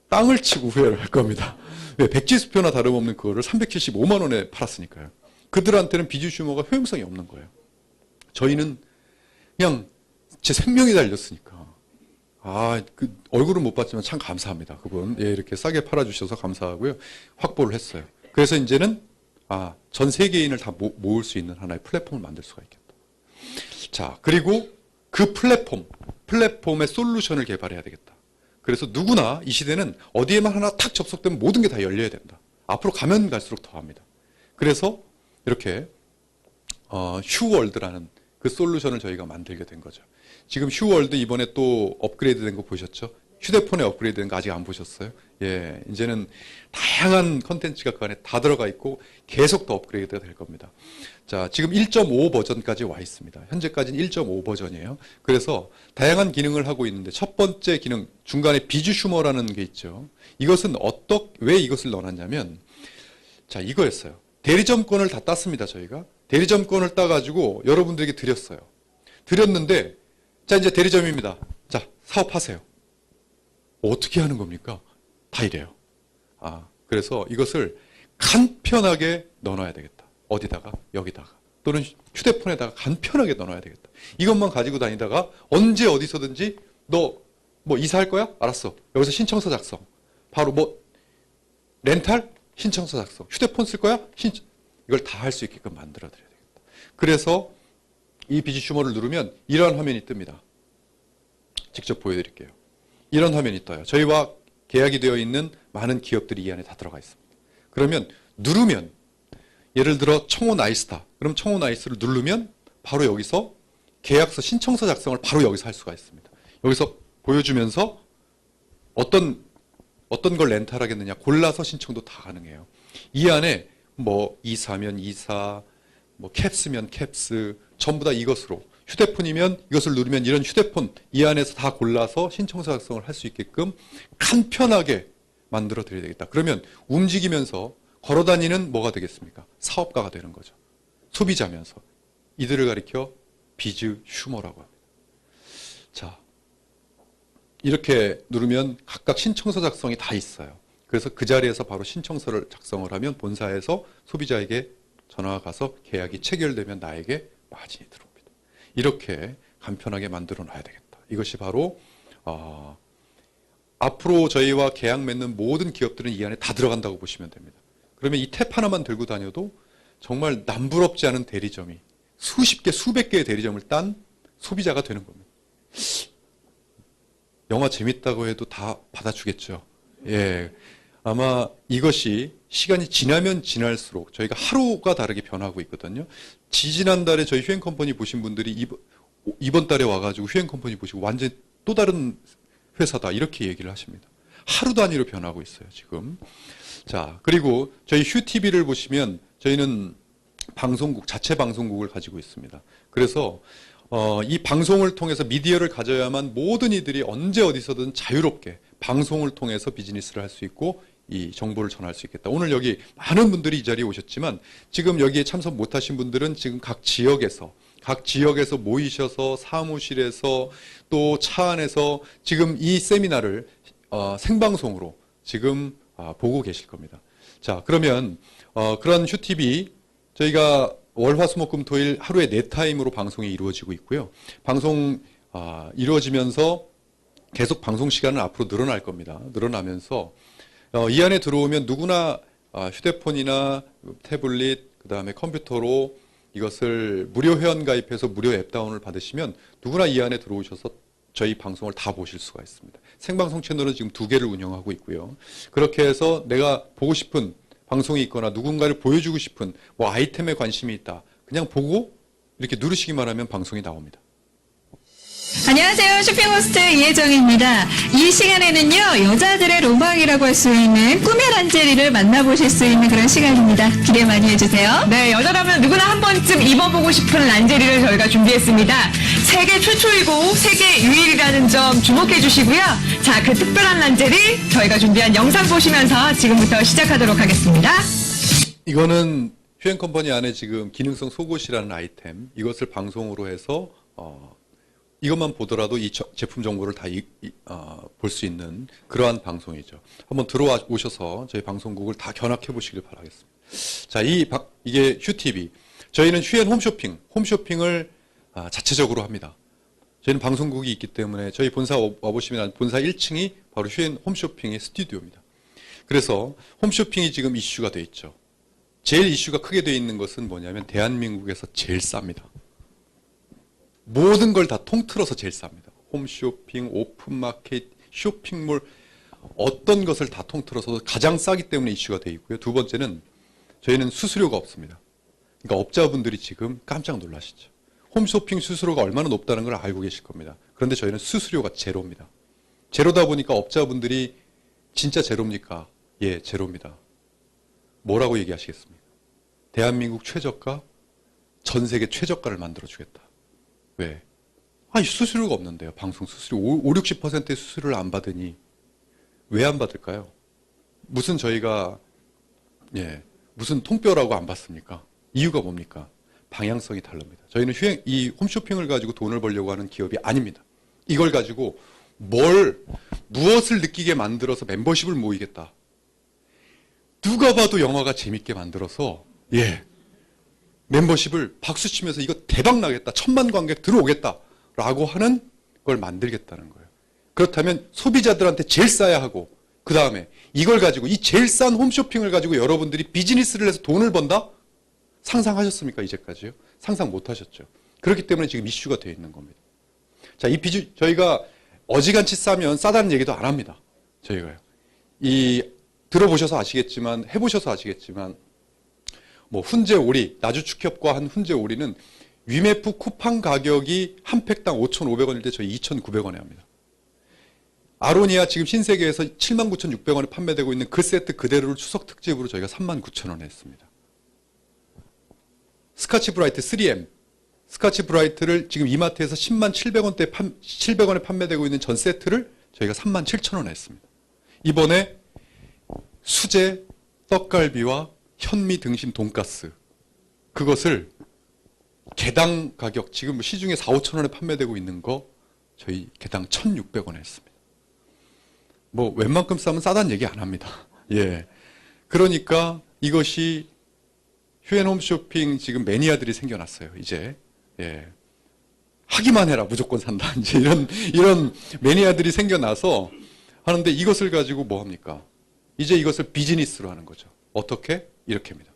[SPEAKER 3] 땅을 치고 후회를 할 겁니다. 왜? 백지수표나 다름없는 그거를 375만 원에 팔았으니까요. 그들한테는 비주 슈머가 효용성이 없는 거예요. 저희는 그냥 제 생명이 달렸으니까. 그 얼굴은 못 봤지만 참 감사합니다. 그분. 예, 이렇게 싸게 팔아주셔서 감사하고요. 확보를 했어요. 그래서 이제는 전 세계인을 다 모을 수 있는 하나의 플랫폼을 만들 수가 있겠다. 자, 그리고 그 플랫폼의 솔루션을 개발해야 되겠다. 그래서 누구나 이 시대는 어디에만 하나 탁 접속되면 모든 게 다 열려야 된다. 앞으로 가면 갈수록 더합니다. 그래서 이렇게 휴월드라는 그 솔루션을 저희가 만들게 된 거죠. 지금 휴월드 이번에 또 업그레이드 된 거 보셨죠? 휴대폰에 업그레이드 된 거 아직 안 보셨어요? 예, 이제는 다양한 컨텐츠가 그 안에 다 들어가 있고 계속 더 업그레이드가 될 겁니다. 자, 지금 1.5 버전까지 와 있습니다. 현재까지는 1.5 버전이에요. 그래서 다양한 기능을 하고 있는데 첫 번째 기능, 중간에 비주 슈머라는 게 있죠. 이것은 왜 이것을 넣어놨냐면, 자, 이거였어요. 대리점권을 다 땄습니다, 저희가. 대리점권을 따가지고 여러분들에게 드렸어요. 드렸는데, 자, 이제 대리점입니다. 자, 사업하세요. 어떻게 하는 겁니까? 다 이래요. 그래서 이것을 간편하게 넣어놔야 되겠다. 어디다가? 여기다가. 또는 휴대폰에다가 간편하게 넣어놔야 되겠다. 이것만 가지고 다니다가 언제 어디서든지 너 뭐 이사할 거야? 알았어. 여기서 신청서 작성. 바로 렌탈? 신청서 작성. 휴대폰 쓸 거야? 이걸 다 할 수 있게끔 만들어 드려야 되겠다. 그래서 이 비지 슈머를 누르면 이러한 화면이 뜹니다. 직접 보여드릴게요. 이런 화면이 떠요. 저희와 계약이 되어 있는 많은 기업들이 이 안에 다 들어가 있습니다. 그러면 누르면 예를 들어 청호 나이스다. 그럼 청호 나이스를 누르면 바로 여기서 계약서 신청서 작성을 바로 여기서 할 수가 있습니다. 여기서 보여주면서 어떤 걸 렌탈하겠느냐 골라서 신청도 다 가능해요. 이 안에 이사면 이사, 캡스면 캡스 전부 다 이것으로 휴대폰이면 이것을 누르면 이런 휴대폰 이 안에서 다 골라서 신청서 작성을 할 수 있게끔 간편하게 만들어 드려야 되겠다. 그러면 움직이면서 걸어다니는 뭐가 되겠습니까? 사업가가 되는 거죠. 소비자면서. 이들을 가리켜 비즈 슈머라고 합니다. 자, 이렇게 누르면 각각 신청서 작성이 다 있어요. 그래서 그 자리에서 바로 신청서를 작성을 하면 본사에서 소비자에게 전화가 가서 계약이 체결되면 나에게 마진이 들어옵니다. 이렇게 간편하게 만들어 놔야 되겠다. 이것이 바로 앞으로 저희와 계약 맺는 모든 기업들은 이 안에 다 들어간다고 보시면 됩니다. 그러면 이 탭 하나만 들고 다녀도 정말 남부럽지 않은 대리점이 수십 개, 수백 개의 대리점을 딴 소비자가 되는 겁니다. 영화 재밌다고 해도 다 받아주겠죠. 예. 아마 이것이 시간이 지나면 지날수록 저희가 하루가 다르게 변하고 있거든요. 지지난달에 저희 휴행컴퍼니 보신 분들이 이번 달에 와가지고 휴행컴퍼니 보시고 완전 또 다른 회사다 이렇게 얘기를 하십니다. 하루 단위로 변하고 있어요, 지금. 자, 그리고 저희 휴TV를 보시면 저희는 방송국, 자체 방송국을 가지고 있습니다. 그래서 이 방송을 통해서 미디어를 가져야만 모든 이들이 언제 어디서든 자유롭게 방송을 통해서 비즈니스를 할 수 있고 이 정보를 전할 수 있겠다. 오늘 여기 많은 분들이 이 자리에 오셨지만 지금 여기에 참석 못하신 분들은 지금 각 지역에서 모이셔서 사무실에서 또 차 안에서 지금 이 세미나를 생방송으로 지금 보고 계실 겁니다. 자, 그러면 그런 휴TV 저희가 월화수목금토일 하루에 4타임으로 방송이 이루어지고 있고요. 방송 이루어지면서 계속 방송 시간은 앞으로 늘어날 겁니다. 늘어나면서 이 안에 들어오면 누구나 휴대폰이나 태블릿, 그 다음에 컴퓨터로 이것을 무료 회원 가입해서 무료 앱 다운을 받으시면 누구나 이 안에 들어오셔서 저희 방송을 다 보실 수가 있습니다. 생방송 채널은 지금 2개를 운영하고 있고요. 그렇게 해서 내가 보고 싶은 방송이 있거나 누군가를 보여주고 싶은 뭐 아이템에 관심이 있다. 그냥 보고 이렇게 누르시기만 하면 방송이 나옵니다.
[SPEAKER 4] 안녕하세요. 쇼핑호스트 이혜정입니다. 이 시간에는요, 여자들의 로망이라고 할 수 있는 꿈의 란제리를 만나보실 수 있는 그런 시간입니다. 기대 많이 해주세요.
[SPEAKER 5] 네, 여자라면 누구나 한 번쯤 입어보고 싶은 란제리를 저희가 준비했습니다. 세계 최초이고 세계 유일이라는 점 주목해 주시고요. 자, 그 특별한 란제리 저희가 준비한 영상 보시면서 지금부터 시작하도록 하겠습니다.
[SPEAKER 3] 이거는 휴앤컴퍼니 안에 지금 기능성 속옷이라는 아이템, 이것을 방송으로 해서 이것만 보더라도 이 제품 정보를 다 볼 수 있는 그러한 방송이죠. 한번 들어와 오셔서 저희 방송국을 다 견학해 보시길 바라겠습니다. 자, 이게 휴TV. 저희는 휴앤 홈쇼핑을 자체적으로 합니다. 저희는 방송국이 있기 때문에 저희 본사 와보시면 본사 1층이 바로 휴앤 홈쇼핑의 스튜디오입니다. 그래서 홈쇼핑이 지금 이슈가 돼 있죠. 제일 이슈가 크게 돼 있는 것은 뭐냐면 대한민국에서 제일 쌉니다. 모든 걸 다 통틀어서 제일 쌉니다. 홈쇼핑, 오픈마켓, 쇼핑몰 어떤 것을 다 통틀어서 가장 싸기 때문에 이슈가 돼 있고요. 두 번째는 저희는 수수료가 없습니다. 그러니까 업자분들이 지금 깜짝 놀라시죠. 홈쇼핑 수수료가 얼마나 높다는 걸 알고 계실 겁니다. 그런데 저희는 수수료가 제로입니다. 제로다 보니까 업자분들이 진짜 제로입니까? 예, 제로입니다. 뭐라고 얘기하시겠습니까? 대한민국 최저가, 전 세계 최저가를 만들어주겠다. 왜? 수수료가 없는데요. 방송 수수료 50-60%의 수수료를 안 받으니 왜 안 받을까요? 무슨 저희가 무슨 통뼈라고 안 받습니까? 이유가 뭡니까? 방향성이 다릅니다. 저희는 이 홈쇼핑을 가지고 돈을 벌려고 하는 기업이 아닙니다. 이걸 가지고 무엇을 느끼게 만들어서 멤버십을 모이겠다. 누가 봐도 영화가 재밌게 만들어서 멤버십을 박수치면서 이거 대박 나겠다. 1000만 관객 들어오겠다. 라고 하는 걸 만들겠다는 거예요. 그렇다면 소비자들한테 제일 싸야 하고 그 다음에 이걸 가지고 이 제일 싼 홈쇼핑을 가지고 여러분들이 비즈니스를 해서 돈을 번다? 상상하셨습니까? 이제까지요? 상상 못 하셨죠. 그렇기 때문에 지금 이슈가 되어 있는 겁니다. 자, 저희가 어지간치 싸면 싸다는 얘기도 안 합니다. 저희가요. 들어보셔서 아시겠지만 해보셔서 아시겠지만 훈제 오리, 나주축협과 한 훈제 오리는 위메프 쿠팡 가격이 한 팩당 5,500원일 때 저희 2,900원에 합니다. 아로니아 지금 신세계에서 79,600원에 판매되고 있는 그 세트 그대로를 추석 특집으로 저희가 39,000원에 했습니다. 스카치 브라이트 3M, 스카치 브라이트를 지금 이마트에서 107,700원에 판매되고 있는 전 세트를 저희가 37,000원에 했습니다. 이번에 수제, 떡갈비와 현미 등심 돈가스, 그것을 개당 가격, 지금 시중에 4-5천 원에 판매되고 있는 거 저희 개당 1,600원에 했습니다. 웬만큼 싸면 싸다는 얘기 안 합니다. 그러니까 이것이 휴앤홈쇼핑 지금 매니아들이 생겨났어요. 이제 하기만 해라 무조건 산다. 이제 이런 매니아들이 생겨나서 하는데 이것을 가지고 뭐 합니까? 이제 이것을 비즈니스로 하는 거죠. 어떻게? 이렇게입니다.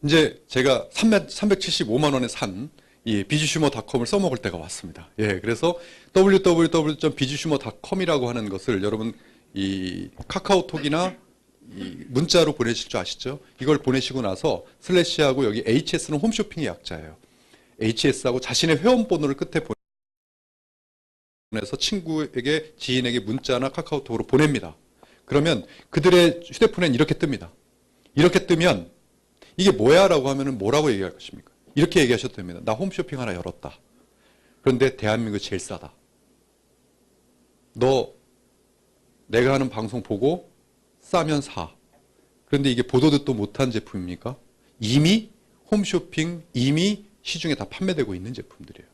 [SPEAKER 3] 이제 제가 375만 원에 산 이 비즈슈머닷컴을 써먹을 때가 왔습니다. 그래서 www.비즈슈머닷컴이라고 하는 것을 여러분 이 카카오톡이나 이 문자로 보내실 줄 아시죠? 이걸 보내시고 나서 슬래시하고 여기 HS는 홈쇼핑의 약자예요. HS하고 자신의 회원번호를 끝에 보내서 친구에게, 지인에게 문자나 카카오톡으로 보냅니다. 그러면 그들의 휴대폰엔 이렇게 뜹니다. 이렇게 뜨면 이게 뭐야? 라고 하면 뭐라고 얘기할 것입니까? 이렇게 얘기하셔도 됩니다. 나 홈쇼핑 하나 열었다. 그런데 대한민국이 제일 싸다. 너 내가 하는 방송 보고 싸면 사. 그런데 이게 보도 듣도 못한 제품입니까? 이미 홈쇼핑, 이미 시중에 다 판매되고 있는 제품들이에요.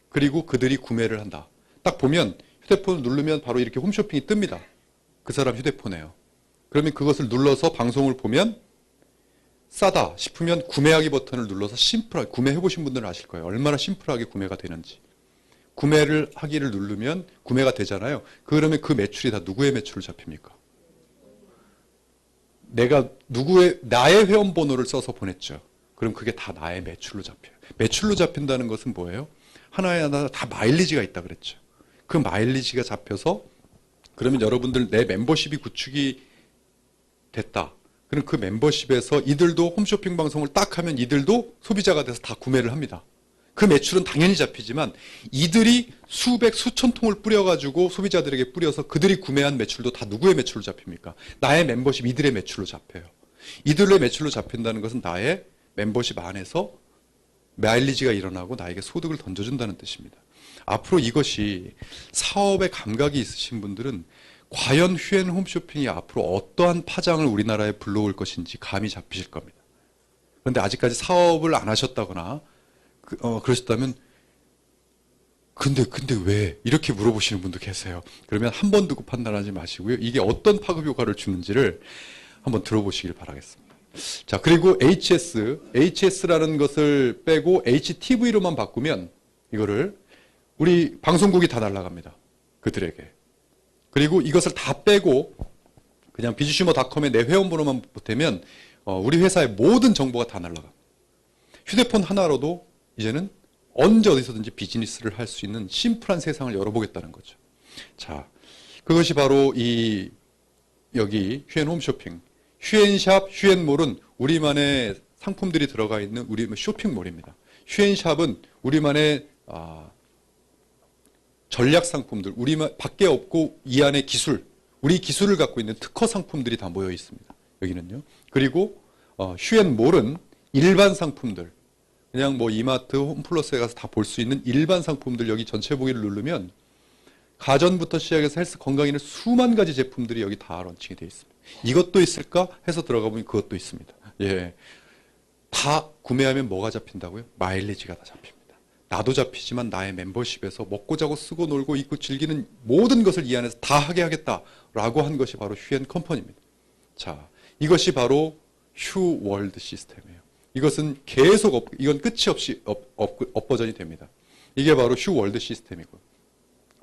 [SPEAKER 3] 그리고 그들이 구매를 한다. 딱 보면 휴대폰을 누르면 바로 이렇게 홈쇼핑이 뜹니다. 그 사람 휴대폰에요. 그러면 그것을 눌러서 방송을 보면 싸다 싶으면 구매하기 버튼을 눌러서 심플하게, 구매해보신 분들은 아실 거예요. 얼마나 심플하게 구매가 되는지. 구매를 하기를 누르면 구매가 되잖아요. 그러면 그 매출이 다 누구의 매출로 잡힙니까? 나의 회원번호를 써서 보냈죠. 그럼 그게 다 나의 매출로 잡혀요. 매출로 잡힌다는 것은 뭐예요? 하나하나 다 마일리지가 있다 그랬죠. 그 마일리지가 잡혀서 그러면 여러분들 내 멤버십이 구축이 됐다. 그럼 그 멤버십에서 이들도 홈쇼핑 방송을 딱 하면 이들도 소비자가 돼서 다 구매를 합니다. 그 매출은 당연히 잡히지만 이들이 수백, 수천 통을 뿌려가지고 소비자들에게 뿌려서 그들이 구매한 매출도 다 누구의 매출로 잡힙니까? 나의 멤버십, 이들의 매출로 잡혀요. 이들의 매출로 잡힌다는 것은 나의 멤버십 안에서 마일리지가 일어나고 나에게 소득을 던져준다는 뜻입니다. 앞으로 이것이 사업에 감각이 있으신 분들은 과연 휴엔 홈쇼핑이 앞으로 어떠한 파장을 우리나라에 불러올 것인지 감이 잡히실 겁니다. 그런데 아직까지 사업을 안 하셨다거나 그러셨다면 근데 왜 이렇게 물어보시는 분도 계세요. 그러면 한 번 듣고 판단하지 마시고요. 이게 어떤 파급 효과를 주는지를 한번 들어보시길 바라겠습니다. 자, 그리고 HS라는 것을 빼고 HTV로만 바꾸면 이거를 우리 방송국이 다 날아갑니다. 그들에게. 그리고 이것을 다 빼고 그냥 비즈슈머닷컴에 내 회원번호만 보태면 우리 회사의 모든 정보가 다 날아갑니다. 휴대폰 하나로도 이제는 언제 어디서든지 비즈니스를 할 수 있는 심플한 세상을 열어보겠다는 거죠. 자, 그것이 바로 여기 휴엔 홈쇼핑, 휴엔샵, 휴엔몰은 우리만의 상품들이 들어가 있는 우리 쇼핑몰입니다. 휴엔샵은 우리만의 전략 상품들, 우리만 밖에 없고 이 안에 기술, 우리 기술을 갖고 있는 특허 상품들이 다 모여 있습니다. 여기는요. 그리고 휴엔몰은 일반 상품들, 그냥 뭐 이마트, 홈플러스에 가서 다 볼 수 있는 일반 상품들 여기 전체 보기를 누르면 가전부터 시작해서 헬스 건강에는 수만 가지 제품들이 여기 다 런칭이 되어 있습니다. 이것도 있을까 해서 들어가 보면 그것도 있습니다. 예, 다 구매하면 뭐가 잡힌다고요? 마일리지가 다 잡힙니다. 나도 잡히지만 나의 멤버십에서 먹고 자고 쓰고 놀고 입고 즐기는 모든 것을 이 안에서 다 하게 하겠다라고 한 것이 바로 휴엔 컴퍼니입니다. 자, 이것이 바로 휴 월드 시스템이에요. 이것은 계속 이건 끝이 없이 업버전이 됩니다. 이게 바로 휴 월드 시스템이고.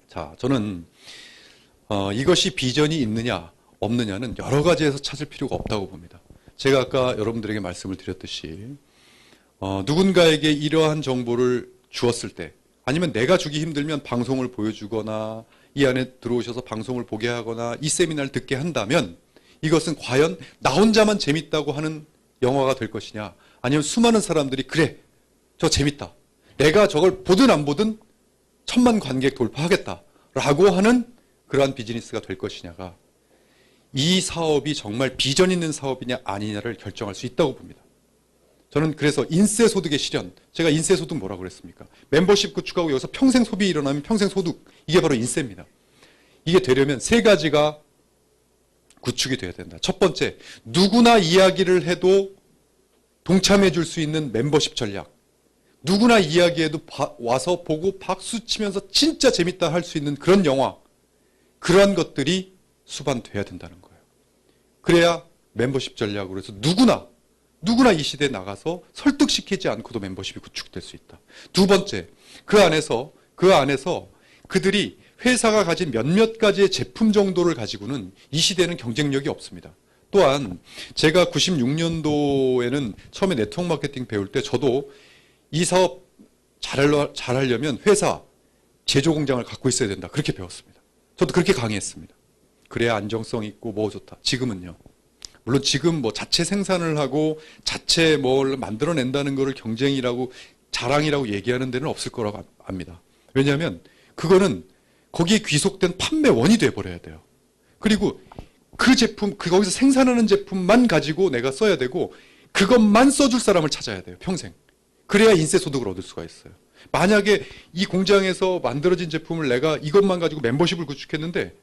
[SPEAKER 3] 자, 저는 이것이 비전이 있느냐 없느냐는 여러 가지에서 찾을 필요가 없다고 봅니다. 제가 아까 여러분들에게 말씀을 드렸듯이 누군가에게 이러한 정보를 주었을 때 아니면 내가 주기 힘들면 방송을 보여주거나 이 안에 들어오셔서 방송을 보게 하거나 이 세미나를 듣게 한다면 이것은 과연 나 혼자만 재밌다고 하는 영화가 될 것이냐 아니면 수많은 사람들이 그래 저 재밌다 내가 저걸 보든 안 보든 1000만 관객 돌파하겠다라고 하는 그러한 비즈니스가 될 것이냐가 이 사업이 정말 비전 있는 사업이냐 아니냐를 결정할 수 있다고 봅니다. 저는 그래서 인세소득의 실현, 제가 인세소득 뭐라고 그랬습니까? 멤버십 구축하고 여기서 평생 소비 일어나면 평생 소득, 이게 바로 인세입니다. 이게 되려면 세 가지가 구축이 돼야 된다. 첫 번째, 누구나 이야기를 해도 동참해 줄 수 있는 멤버십 전략. 누구나 이야기해도 와서 보고 박수 치면서 진짜 재밌다 할 수 있는 그런 영화. 그러한 것들이 수반돼야 된다는 거예요. 그래야 멤버십 전략으로 해서 누구나 이 시대에 나가서 설득시키지 않고도 멤버십이 구축될 수 있다. 두 번째, 그 안에서 그들이 회사가 가진 몇몇 가지의 제품 정도를 가지고는 이 시대에는 경쟁력이 없습니다. 또한 제가 96년도에는 처음에 네트워크 마케팅 배울 때 저도 이 사업 잘하려면 회사, 제조 공장을 갖고 있어야 된다. 그렇게 배웠습니다. 저도 그렇게 강의했습니다. 그래야 안정성 있고 뭐 좋다. 지금은요. 물론 지금 뭐 자체 생산을 하고 자체 뭘 만들어낸다는 것을 경쟁이라고 자랑이라고 얘기하는 데는 없을 거라고 압니다. 왜냐하면 그거는 거기에 귀속된 판매원이 돼버려야 돼요. 그리고 그 제품, 거기서 생산하는 제품만 가지고 내가 써야 되고 그것만 써줄 사람을 찾아야 돼요. 평생. 그래야 인세소득을 얻을 수가 있어요. 만약에 이 공장에서 만들어진 제품을 내가 이것만 가지고 멤버십을 구축했는데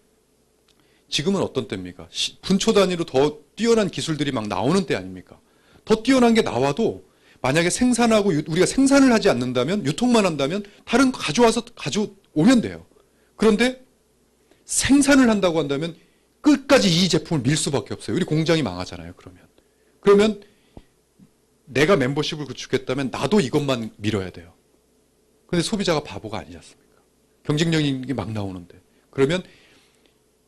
[SPEAKER 3] 지금은 어떤 때입니까? 분초 단위로 더 뛰어난 기술들이 막 나오는 때 아닙니까? 더 뛰어난 게 나와도 만약에 생산하고 우리가 생산을 하지 않는다면 유통만 한다면 다른 거 가져오면 돼요. 그런데 생산을 한다고 한다면 끝까지 이 제품을 밀 수밖에 없어요. 우리 공장이 망하잖아요. 그러면 내가 멤버십을 구축했다면 나도 이것만 밀어야 돼요. 근데 소비자가 바보가 아니지 않습니까? 경쟁력이 막 나오는데. 그러면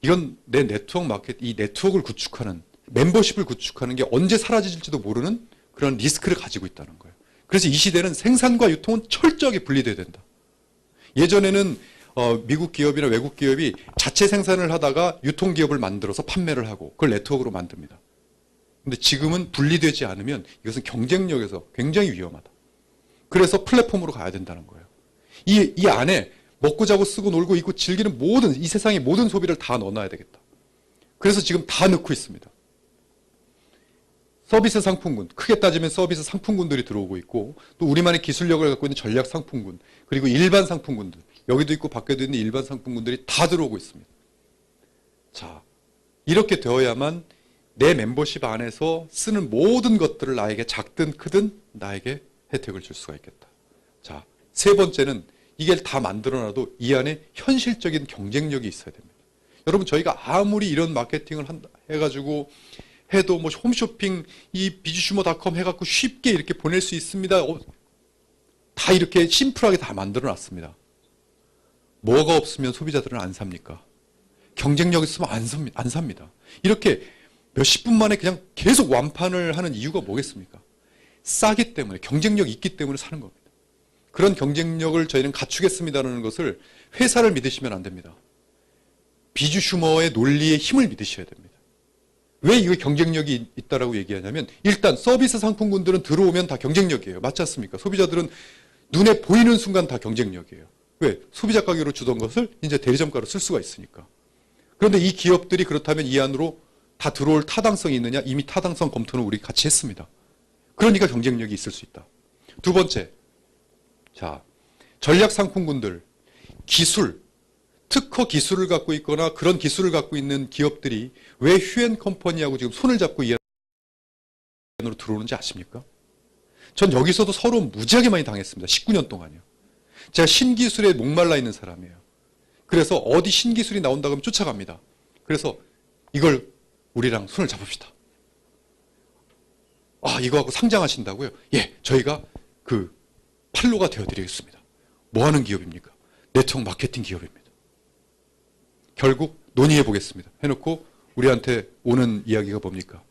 [SPEAKER 3] 이건 내 네트워크 마켓, 이 네트워크를 구축하는, 멤버십을 구축하는 게 언제 사라질지도 모르는 그런 리스크를 가지고 있다는 거예요. 그래서 이 시대는 생산과 유통은 철저하게 분리돼야 된다. 예전에는 미국 기업이나 외국 기업이 자체 생산을 하다가 유통기업을 만들어서 판매를 하고 그걸 네트워크로 만듭니다. 근데 지금은 분리되지 않으면 이것은 경쟁력에서 굉장히 위험하다. 그래서 플랫폼으로 가야 된다는 거예요. 이 안에 먹고 자고 쓰고 놀고 있고 즐기는 모든, 이 세상의 모든 소비를 다 넣어놔야 되겠다. 그래서 지금 다 넣고 있습니다. 서비스 상품군, 크게 따지면 서비스 상품군들이 들어오고 있고, 또 우리만의 기술력을 갖고 있는 전략 상품군, 그리고 일반 상품군들, 여기도 있고 밖에도 있는 일반 상품군들이 다 들어오고 있습니다. 자, 이렇게 되어야만 내 멤버십 안에서 쓰는 모든 것들을 나에게 작든 크든 나에게 혜택을 줄 수가 있겠다. 자, 세 번째는 이게 다 만들어놔도 이 안에 현실적인 경쟁력이 있어야 됩니다. 여러분, 저희가 아무리 이런 마케팅을 해가지고 해도 뭐 홈쇼핑 이 비주슈머닷컴 해갖고 쉽게 이렇게 보낼 수 있습니다. 다 이렇게 심플하게 다 만들어놨습니다. 뭐가 없으면 소비자들은 안 삽니까? 경쟁력 있으면 안 삽니다. 이렇게 몇십 분 만에 그냥 계속 완판을 하는 이유가 뭐겠습니까? 싸기 때문에, 경쟁력이 있기 때문에 사는 겁니다. 그런 경쟁력을 저희는 갖추겠습니다라는 것을 회사를 믿으시면 안 됩니다. 비주슈머의 논리의 힘을 믿으셔야 됩니다. 왜 이거 경쟁력이 있다라고 얘기하냐면, 일단 서비스 상품군들은 들어오면 다 경쟁력이에요. 맞지 않습니까? 소비자들은 눈에 보이는 순간 다 경쟁력이에요. 왜? 소비자 가격으로 주던 것을 이제 대리점가로 쓸 수가 있으니까. 그런데 이 기업들이 그렇다면 이 안으로 다 들어올 타당성이 있느냐? 이미 타당성 검토는 우리 같이 했습니다. 그러니까 경쟁력이 있을 수 있다. 두 번째, 자, 전략 상품군들, 기술, 특허 기술을 갖고 있거나 그런 기술을 갖고 있는 기업들이 왜 휴앤컴퍼니하고 지금 손을 잡고 이 안으로 들어오는지 아십니까? 전 여기서도 서로 무지하게 많이 당했습니다. 19년 동안요. 제가 신기술에 목말라 있는 사람이에요. 그래서 어디 신기술이 나온다고 하면 쫓아갑니다. 그래서 이걸 우리랑 손을 잡읍시다. 아, 이거 하고 상장하신다고요? 예, 저희가 그 판로가 되어드리겠습니다. 뭐 하는 기업입니까? 네트워크 마케팅 기업입니다. 결국 논의해 보겠습니다. 해놓고 우리한테 오는 이야기가 뭡니까?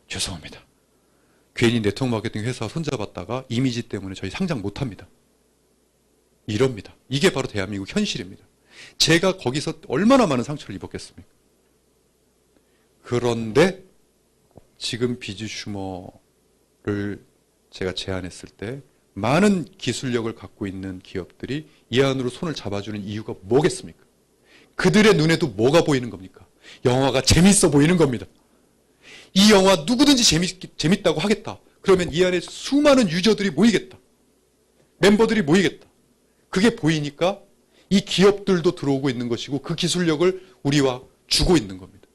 [SPEAKER 3] 죄송합니다. 괜히 네트워크 마케팅 회사 손잡았다가 이미지 때문에 저희 상장 못합니다. 이럽니다. 이게 바로 대한민국 현실입니다. 제가 거기서 얼마나 많은 상처를 입었겠습니까? 그런데 지금 비주슈머를 제가 제안했을 때 많은 기술력을 갖고 있는 기업들이 이 안으로 손을 잡아주는 이유가 뭐겠습니까? 그들의 눈에도 뭐가 보이는 겁니까? 영화가 재밌어 보이는 겁니다. 이 영화 누구든지 재밌다고 하겠다. 그러면 이 안에 수많은 유저들이 모이겠다. 멤버들이 모이겠다. 그게 보이니까 이 기업들도 들어오고 있는 것이고 그 기술력을 우리와 주고 있는 겁니다.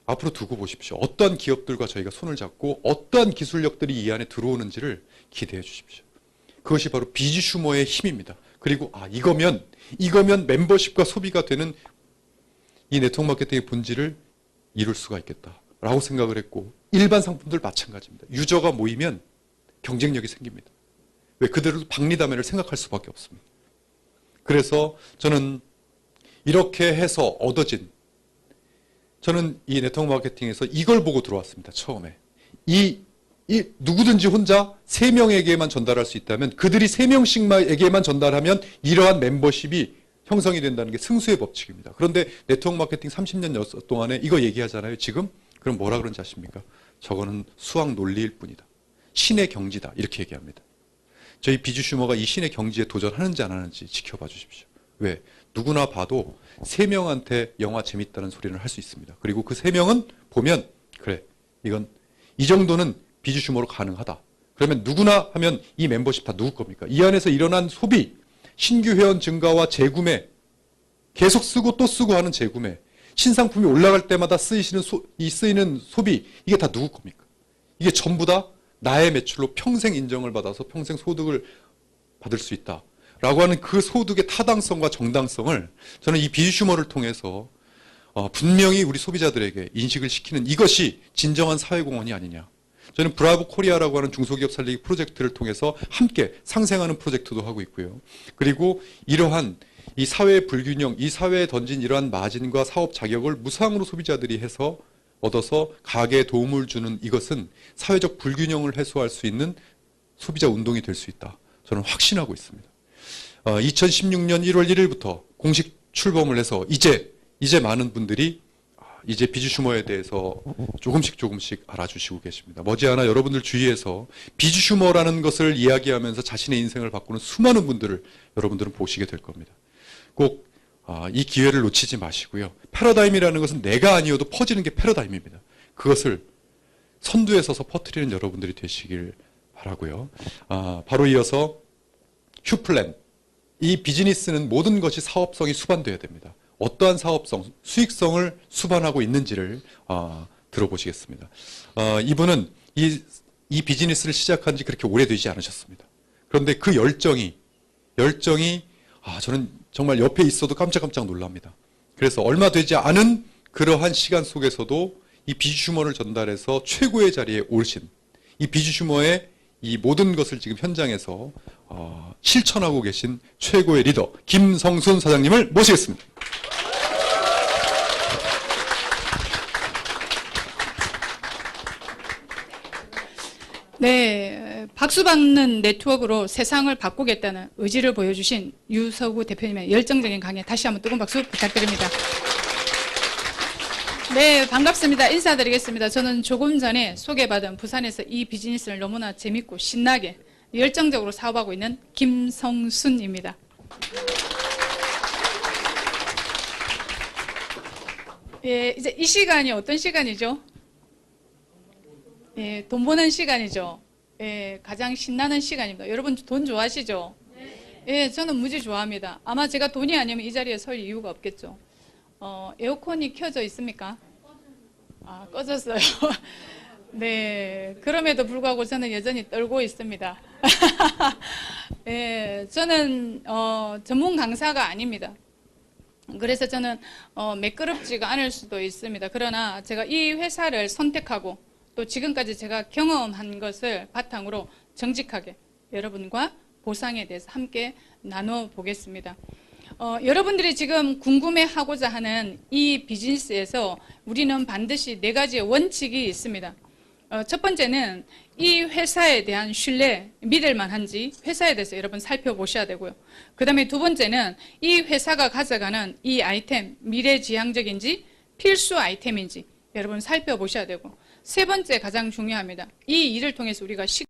[SPEAKER 3] 앞으로 두고 보십시오. 어떠한 기업들과 저희가 손을 잡고 어떠한 기술력들이 이 안에 들어오는지를 기대해 주십시오. 그것이 바로 비주슈머의 힘입니다. 그리고 이거면 멤버십과 소비가 되는 이 네트워크 마케팅의 본질을 이룰 수가 있겠다라고 생각을 했고, 일반 상품들 마찬가지입니다. 유저가 모이면 경쟁력이 생깁니다. 왜? 그들도 박리다매를 생각할 수밖에 없습니다. 그래서 저는 이렇게 해서 얻어진, 저는 이 네트워크 마케팅에서 이걸 보고 들어왔습니다. 처음에. 이 누구든지 혼자 3명에게만 전달할 수 있다면, 그들이 3명씩에게만 전달하면 이러한 멤버십이 형성이 된다는 게 승수의 법칙입니다. 그런데 네트워크 마케팅 30년 동안에 이거 얘기하잖아요. 지금? 그럼 뭐라 그런지 아십니까? 저거는 수학 논리일 뿐이다. 신의 경지다. 이렇게 얘기합니다. 저희 비주슈머가 이 신의 경지에 도전하는지 안 하는지 지켜봐 주십시오. 왜? 누구나 봐도 3명한테 영화 재밌다는 소리를 할 수 있습니다. 그리고 그 3명은 보면, 그래, 이건 이 정도는 비주슈머로 가능하다. 그러면 누구나 하면 이 멤버십 다 누구 겁니까? 이 안에서 일어난 소비, 신규 회원 증가와 재구매, 계속 쓰고 또 쓰고 하는 재구매, 신상품이 올라갈 때마다 쓰이는 소비, 이게 다 누구 겁니까? 이게 전부 다 나의 매출로 평생 인정을 받아서 평생 소득을 받을 수 있다. 라고 하는 그 소득의 타당성과 정당성을 저는 이 비주슈머를 통해서 분명히 우리 소비자들에게 인식을 시키는, 이것이 진정한 사회공헌이 아니냐. 저는 브라보 코리아라고 하는 중소기업 살리기 프로젝트를 통해서 함께 상생하는 프로젝트도 하고 있고요. 그리고 이러한 이 사회의 불균형, 이 사회에 던진 이러한 마진과 사업 자격을 무상으로 소비자들이 해서 얻어서 가게에 도움을 주는, 이것은 사회적 불균형을 해소할 수 있는 소비자 운동이 될 수 있다. 저는 확신하고 있습니다. 2016년 1월 1일부터 공식 출범을 해서 이제 많은 분들이 이제 비주슈머에 대해서 조금씩 알아주시고 계십니다. 머지않아 여러분들 주위에서 비주슈머라는 것을 이야기하면서 자신의 인생을 바꾸는 수많은 분들을 여러분들은 보시게 될 겁니다. 꼭 이 기회를 놓치지 마시고요. 패러다임이라는 것은 내가 아니어도 퍼지는 게 패러다임입니다. 그것을 선두에 서서 퍼뜨리는 여러분들이 되시길 바라고요. 바로 이어서 휴플랜. 이 비즈니스는 모든 것이 사업성이 수반되어야 됩니다. 어떠한 사업성, 수익성을 수반하고 있는지를 들어보시겠습니다. 이분은 이 비즈니스를 시작한 지 그렇게 오래되지 않으셨습니다. 그런데 그 열정이 저는 정말 옆에 있어도 깜짝깜짝 놀랍니다. 그래서 얼마 되지 않은 그러한 시간 속에서도 이 비주슈머를 전달해서 최고의 자리에 오르신 이 비주슈머의 이 모든 것을 지금 현장에서 실천하고 계신 최고의 리더 김성순 사장님을 모시겠습니다.
[SPEAKER 6] 네, 박수 받는 네트워크로 세상을 바꾸겠다는 의지를 보여주신 유서구 대표님의 열정적인 강의 다시 한번 뜨거운 박수 부탁드립니다. 네, 반갑습니다. 인사드리겠습니다. 저는 조금 전에 소개받은 부산에서 이 비즈니스를 너무나 재밌고 신나게 열정적으로 사업하고 있는 김성순입니다. 예, 이제 이 시간이 어떤 시간이죠? 예, 돈 버는 시간이죠. 예, 가장 신나는 시간입니다. 여러분 돈 좋아하시죠? 예, 저는 무지 좋아합니다. 아마 제가 돈이 아니면 이 자리에 설 이유가 없겠죠. 에어컨이 켜져 있습니까? 꺼졌어요. 네, 그럼에도 불구하고 저는 여전히 떨고 있습니다. 예, 저는 전문 강사가 아닙니다. 그래서 저는 매끄럽지가 않을 수도 있습니다. 그러나 제가 이 회사를 선택하고 또 지금까지 제가 경험한 것을 바탕으로 정직하게 여러분과 보상에 대해서 함께 나눠보겠습니다. 여러분들이 지금 궁금해하고자 하는 이 비즈니스에서 우리는 반드시 4가지의 원칙이 있습니다. 첫 번째는 이 회사에 대한 신뢰, 믿을만한지 회사에 대해서 여러분 살펴보셔야 되고요. 그 다음에 두 번째는 이 회사가 가져가는 이 아이템, 미래지향적인지 필수 아이템인지 여러분 살펴보셔야 되고, 세 번째 가장 중요합니다. 이 일을 통해서 우리가 시간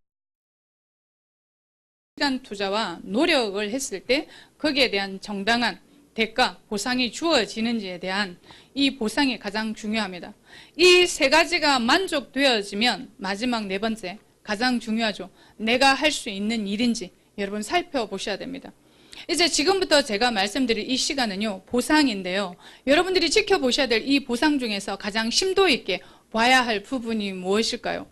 [SPEAKER 6] 투자와 노력을 했을 때 거기에 대한 정당한 대가, 보상이 주어지는지에 대한 이 보상이 가장 중요합니다. 이 3가지가 만족되어지면 마지막 4번째, 가장 중요하죠. 내가 할 수 있는 일인지 여러분 살펴보셔야 됩니다. 이제 지금부터 제가 말씀드릴 이 시간은요, 보상인데요. 여러분들이 지켜보셔야 될 이 보상 중에서 가장 심도 있게 봐야 할 부분이 무엇일까요?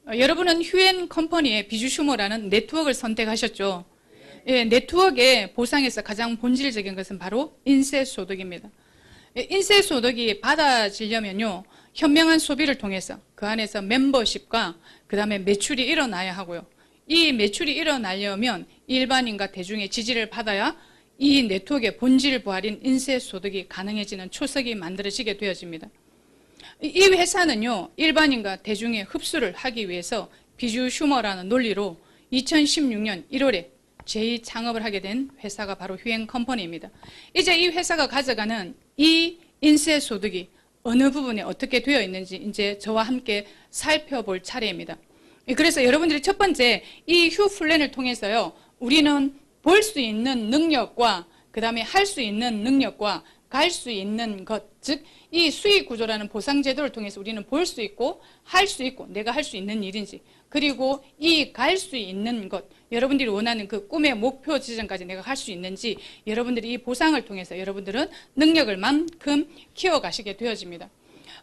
[SPEAKER 6] 여러분은 휴엔 컴퍼니의 비주슈머라는 네트워크를 선택하셨죠. 예, 네트워크의 보상에서 가장 본질적인 것은 바로 인쇄소득입니다. 인쇄소득이 받아지려면요, 현명한 소비를 통해서 그 안에서 멤버십과 그 다음에 매출이 일어나야 하고요. 이 매출이 일어나려면 일반인과 대중의 지지를 받아야 이 네트워크의 본질 부활인 인쇄소득이 가능해지는 초석이 만들어지게 되어집니다. 이 회사는요, 일반인과 대중의 흡수를 하기 위해서 비주슈머라는 논리로 2016년 1월에 재창업을 하게 된 회사가 바로 휴엔 컴퍼니입니다. 이제 이 회사가 가져가는 이 인쇄소득이 어느 부분에 어떻게 되어 있는지 이제 저와 함께 살펴볼 차례입니다. 그래서 여러분들이 첫 번째 이 휴 플랜을 통해서요, 우리는 볼 수 있는 능력과 그 다음에 할 수 있는 능력과 갈 수 있는 것, 즉 이 수익 구조라는 보상 제도를 통해서 우리는 볼 수 있고 할 수 있고 내가 할 수 있는 일인지, 그리고 이 갈 수 있는 것, 여러분들이 원하는 그 꿈의 목표 지점까지 내가 할 수 있는지 여러분들이 이 보상을 통해서 여러분들은 능력을 만큼 키워가시게 되어집니다.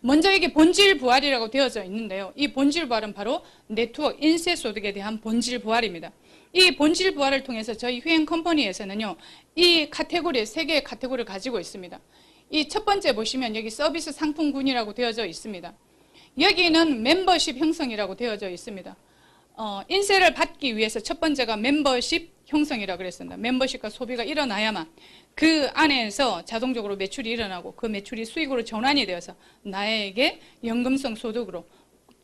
[SPEAKER 6] 먼저 이게 본질 부활이라고 되어져 있는데요. 이 본질 부활은 바로 네트워크 인쇄소득에 대한 본질 부활입니다. 이 본질 부활을 통해서 저희 휴엔 컴퍼니에서는요, 이 카테고리, 3개의 카테고리를 가지고 있습니다. 이 첫 번째 보시면 여기 서비스 상품군이라고 되어져 있습니다. 여기는 멤버십 형성이라고 되어져 있습니다. 인쇄를 받기 위해서 첫 번째가 멤버십 형성이라고 그랬습니다. 멤버십과 소비가 일어나야만 그 안에서 자동적으로 매출이 일어나고 그 매출이 수익으로 전환이 되어서 나에게 연금성 소득으로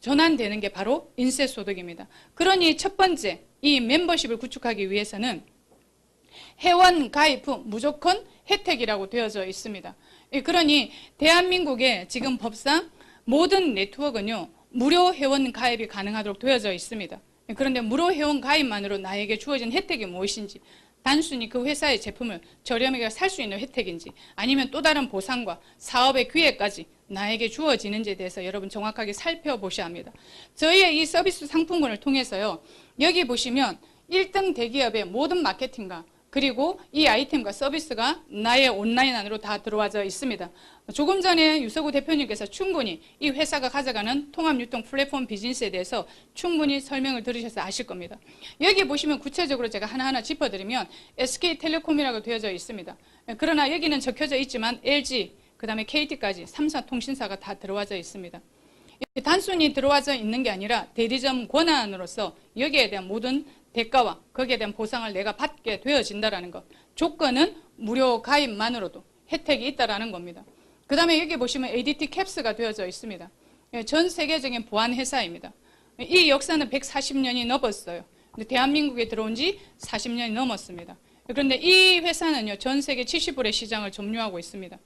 [SPEAKER 6] 전환되는 게 바로 인쇄소득입니다. 그러니 첫 번째 이 멤버십을 구축하기 위해서는 회원 가입 후 무조건 혜택이라고 되어져 있습니다. 그러니 대한민국의 지금 법상 모든 네트워크는요, 무료 회원 가입이 가능하도록 되어져 있습니다. 그런데 무료 회원 가입만으로 나에게 주어진 혜택이 무엇인지, 단순히 그 회사의 제품을 저렴하게 살 수 있는 혜택인지, 아니면 또 다른 보상과 사업의 기회까지 나에게 주어지는지에 대해서 여러분 정확하게 살펴보셔야 합니다. 저희의 이 서비스 상품군을 통해서요, 여기 보시면 1등 대기업의 모든 마케팅과 그리고 이 아이템과 서비스가 나의 온라인 안으로 다 들어와져 있습니다. 조금 전에 유서구 대표님께서 충분히 이 회사가 가져가는 통합유통 플랫폼 비즈니스에 대해서 충분히 설명을 들으셔서 아실 겁니다. 여기 보시면 구체적으로 제가 하나하나 짚어드리면 SK텔레콤이라고 되어져 있습니다. 그러나 여기는 적혀져 있지만 LG, 그 다음에 KT까지 3사 통신사가 다 들어와져 있습니다. 단순히 들어와져 있는 게 아니라 대리점 권한으로서 여기에 대한 모든 대가와 거기에 대한 보상을 내가 받게 되어진다는 것. 조건은 무료 가입만으로도 혜택이 있다는 겁니다. 그 다음에 여기 보시면 ADT 캡스가 되어져 있습니다. 전 세계적인 보안 회사입니다. 이 역사는 140년이 넘었어요. 근데 대한민국에 들어온 지 40년이 넘었습니다. 그런데 이 회사는요, 전 세계 70불의 시장을 점유하고 있습니다.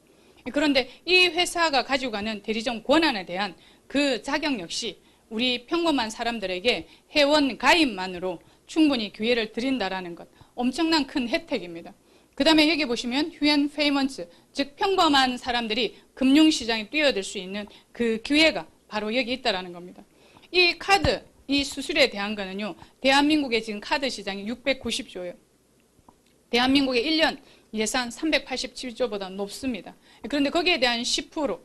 [SPEAKER 6] 그런데 이 회사가 가지고 가는 대리점 권한에 대한 그 자격 역시 우리 평범한 사람들에게 회원 가입만으로 충분히 기회를 드린다라는 것, 엄청난 큰 혜택입니다. 그 다음에 여기 보시면 휴엔 페이먼트, 즉 평범한 사람들이 금융시장에 뛰어들 수 있는 그 기회가 바로 여기 있다라는 겁니다. 이 카드, 이 수수료에 대한 거는요, 대한민국의 지금 카드 시장이 690조예요. 대한민국의 1년 예산 387조보다 높습니다. 그런데 거기에 대한 10%,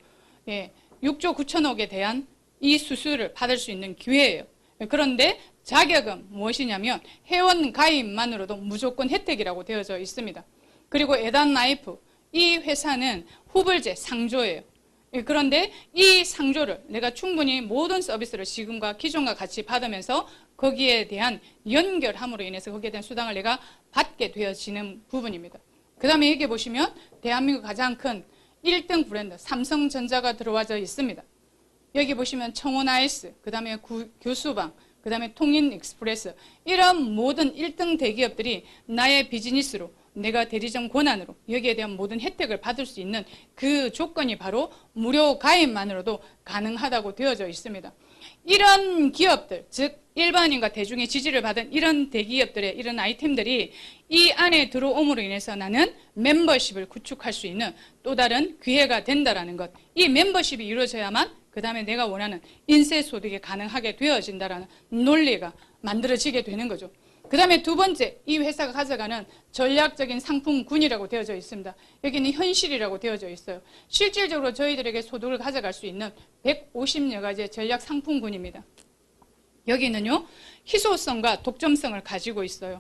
[SPEAKER 6] 6조 9천억에 대한 이 수수료를 받을 수 있는 기회예요. 그런데 자격은 무엇이냐면 회원 가입만으로도 무조건 혜택이라고 되어져 있습니다. 그리고 에단 라이프, 이 회사는 후불제 상조예요. 그런데 이 상조를 내가 충분히 모든 서비스를 지금과 기존과 같이 받으면서 거기에 대한 연결함으로 인해서 거기에 대한 수당을 내가 받게 되어지는 부분입니다. 그 다음에 여기 보시면 대한민국 가장 큰 1등 브랜드 삼성전자가 들어와져 있습니다. 여기 보시면 청원아이스, 그 다음에 교수방, 그 다음에 통인익스프레스, 이런 모든 1등 대기업들이 나의 비즈니스로 내가 대리점 권한으로 여기에 대한 모든 혜택을 받을 수 있는 그 조건이 바로 무료 가입만으로도 가능하다고 되어져 있습니다. 이런 기업들, 즉 일반인과 대중의 지지를 받은 이런 대기업들의 이런 아이템들이 이 안에 들어옴으로 인해서 나는 멤버십을 구축할 수 있는 또 다른 기회가 된다는 것. 이 멤버십이 이루어져야만 그 다음에 내가 원하는 인쇄소득이 가능하게 되어진다는 논리가 만들어지게 되는 거죠. 그 다음에 두 번째, 이 회사가 가져가는 전략적인 상품군이라고 되어져 있습니다. 여기는 현실이라고 되어져 있어요. 실질적으로 저희들에게 소득을 가져갈 수 있는 150여 가지의 전략 상품군입니다. 여기는요, 희소성과 독점성을 가지고 있어요.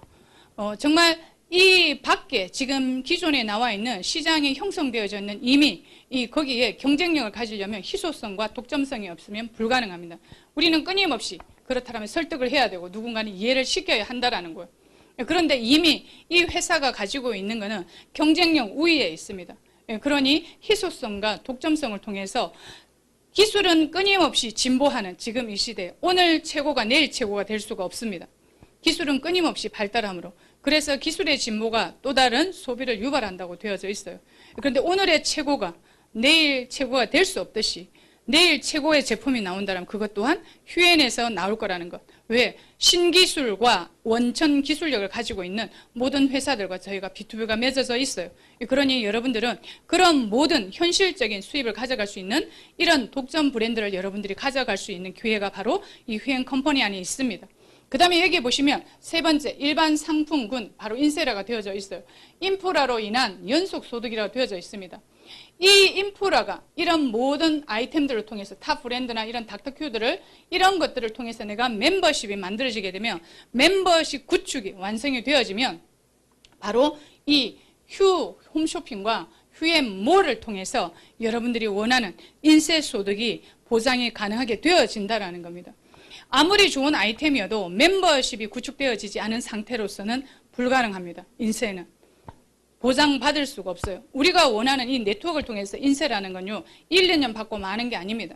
[SPEAKER 6] 정말 이 밖에 지금 기존에 나와 있는 시장이 형성되어져 있는 이미 거기에 경쟁력을 가지려면 희소성과 독점성이 없으면 불가능합니다. 우리는 끊임없이 그렇다면 설득을 해야 되고 누군가는 이해를 시켜야 한다라는 거예요. 그런데 이미 이 회사가 가지고 있는 것은 경쟁력 우위에 있습니다. 그러니 희소성과 독점성을 통해서 기술은 끊임없이 진보하는 지금 이 시대에 오늘 최고가 내일 최고가 될 수가 없습니다. 기술은 끊임없이 발달함으로, 그래서 기술의 진보가 또 다른 소비를 유발한다고 되어져 있어요. 그런데 오늘의 최고가 내일 최고가 될 수 없듯이 내일 최고의 제품이 나온다면 그것 또한 휴엔에서 나올 거라는 것. 왜? 신기술과 원천 기술력을 가지고 있는 모든 회사들과 저희가 B2B가 맺어져 있어요. 그러니 여러분들은 그런 모든 현실적인 수입을 가져갈 수 있는 이런 독점 브랜드를 여러분들이 가져갈 수 있는 기회가 바로 이 휴엔 컴퍼니 안에 있습니다. 그 다음에 여기 보시면 세 번째, 일반 상품군, 바로 인세라가 되어져 있어요. 인프라로 인한 연속소득이라고 되어져 있습니다. 이 인프라가 이런 모든 아이템들을 통해서 타 브랜드나 이런 닥터큐들을 이런 것들을 통해서 내가 멤버십이 만들어지게 되면 멤버십 구축이 완성이 되어지면 바로 이 휴 홈쇼핑과 휴앤몰을 통해서 여러분들이 원하는 인쇄소득이 보장이 가능하게 되어진다는 겁니다. 아무리 좋은 아이템이어도 멤버십이 구축되어지지 않은 상태로서는 불가능합니다. 인쇄는. 보장받을 수가 없어요. 우리가 원하는 이 네트워크를 통해서 인쇄라는 건요, 1, 2년 받고 마는 게 아닙니다.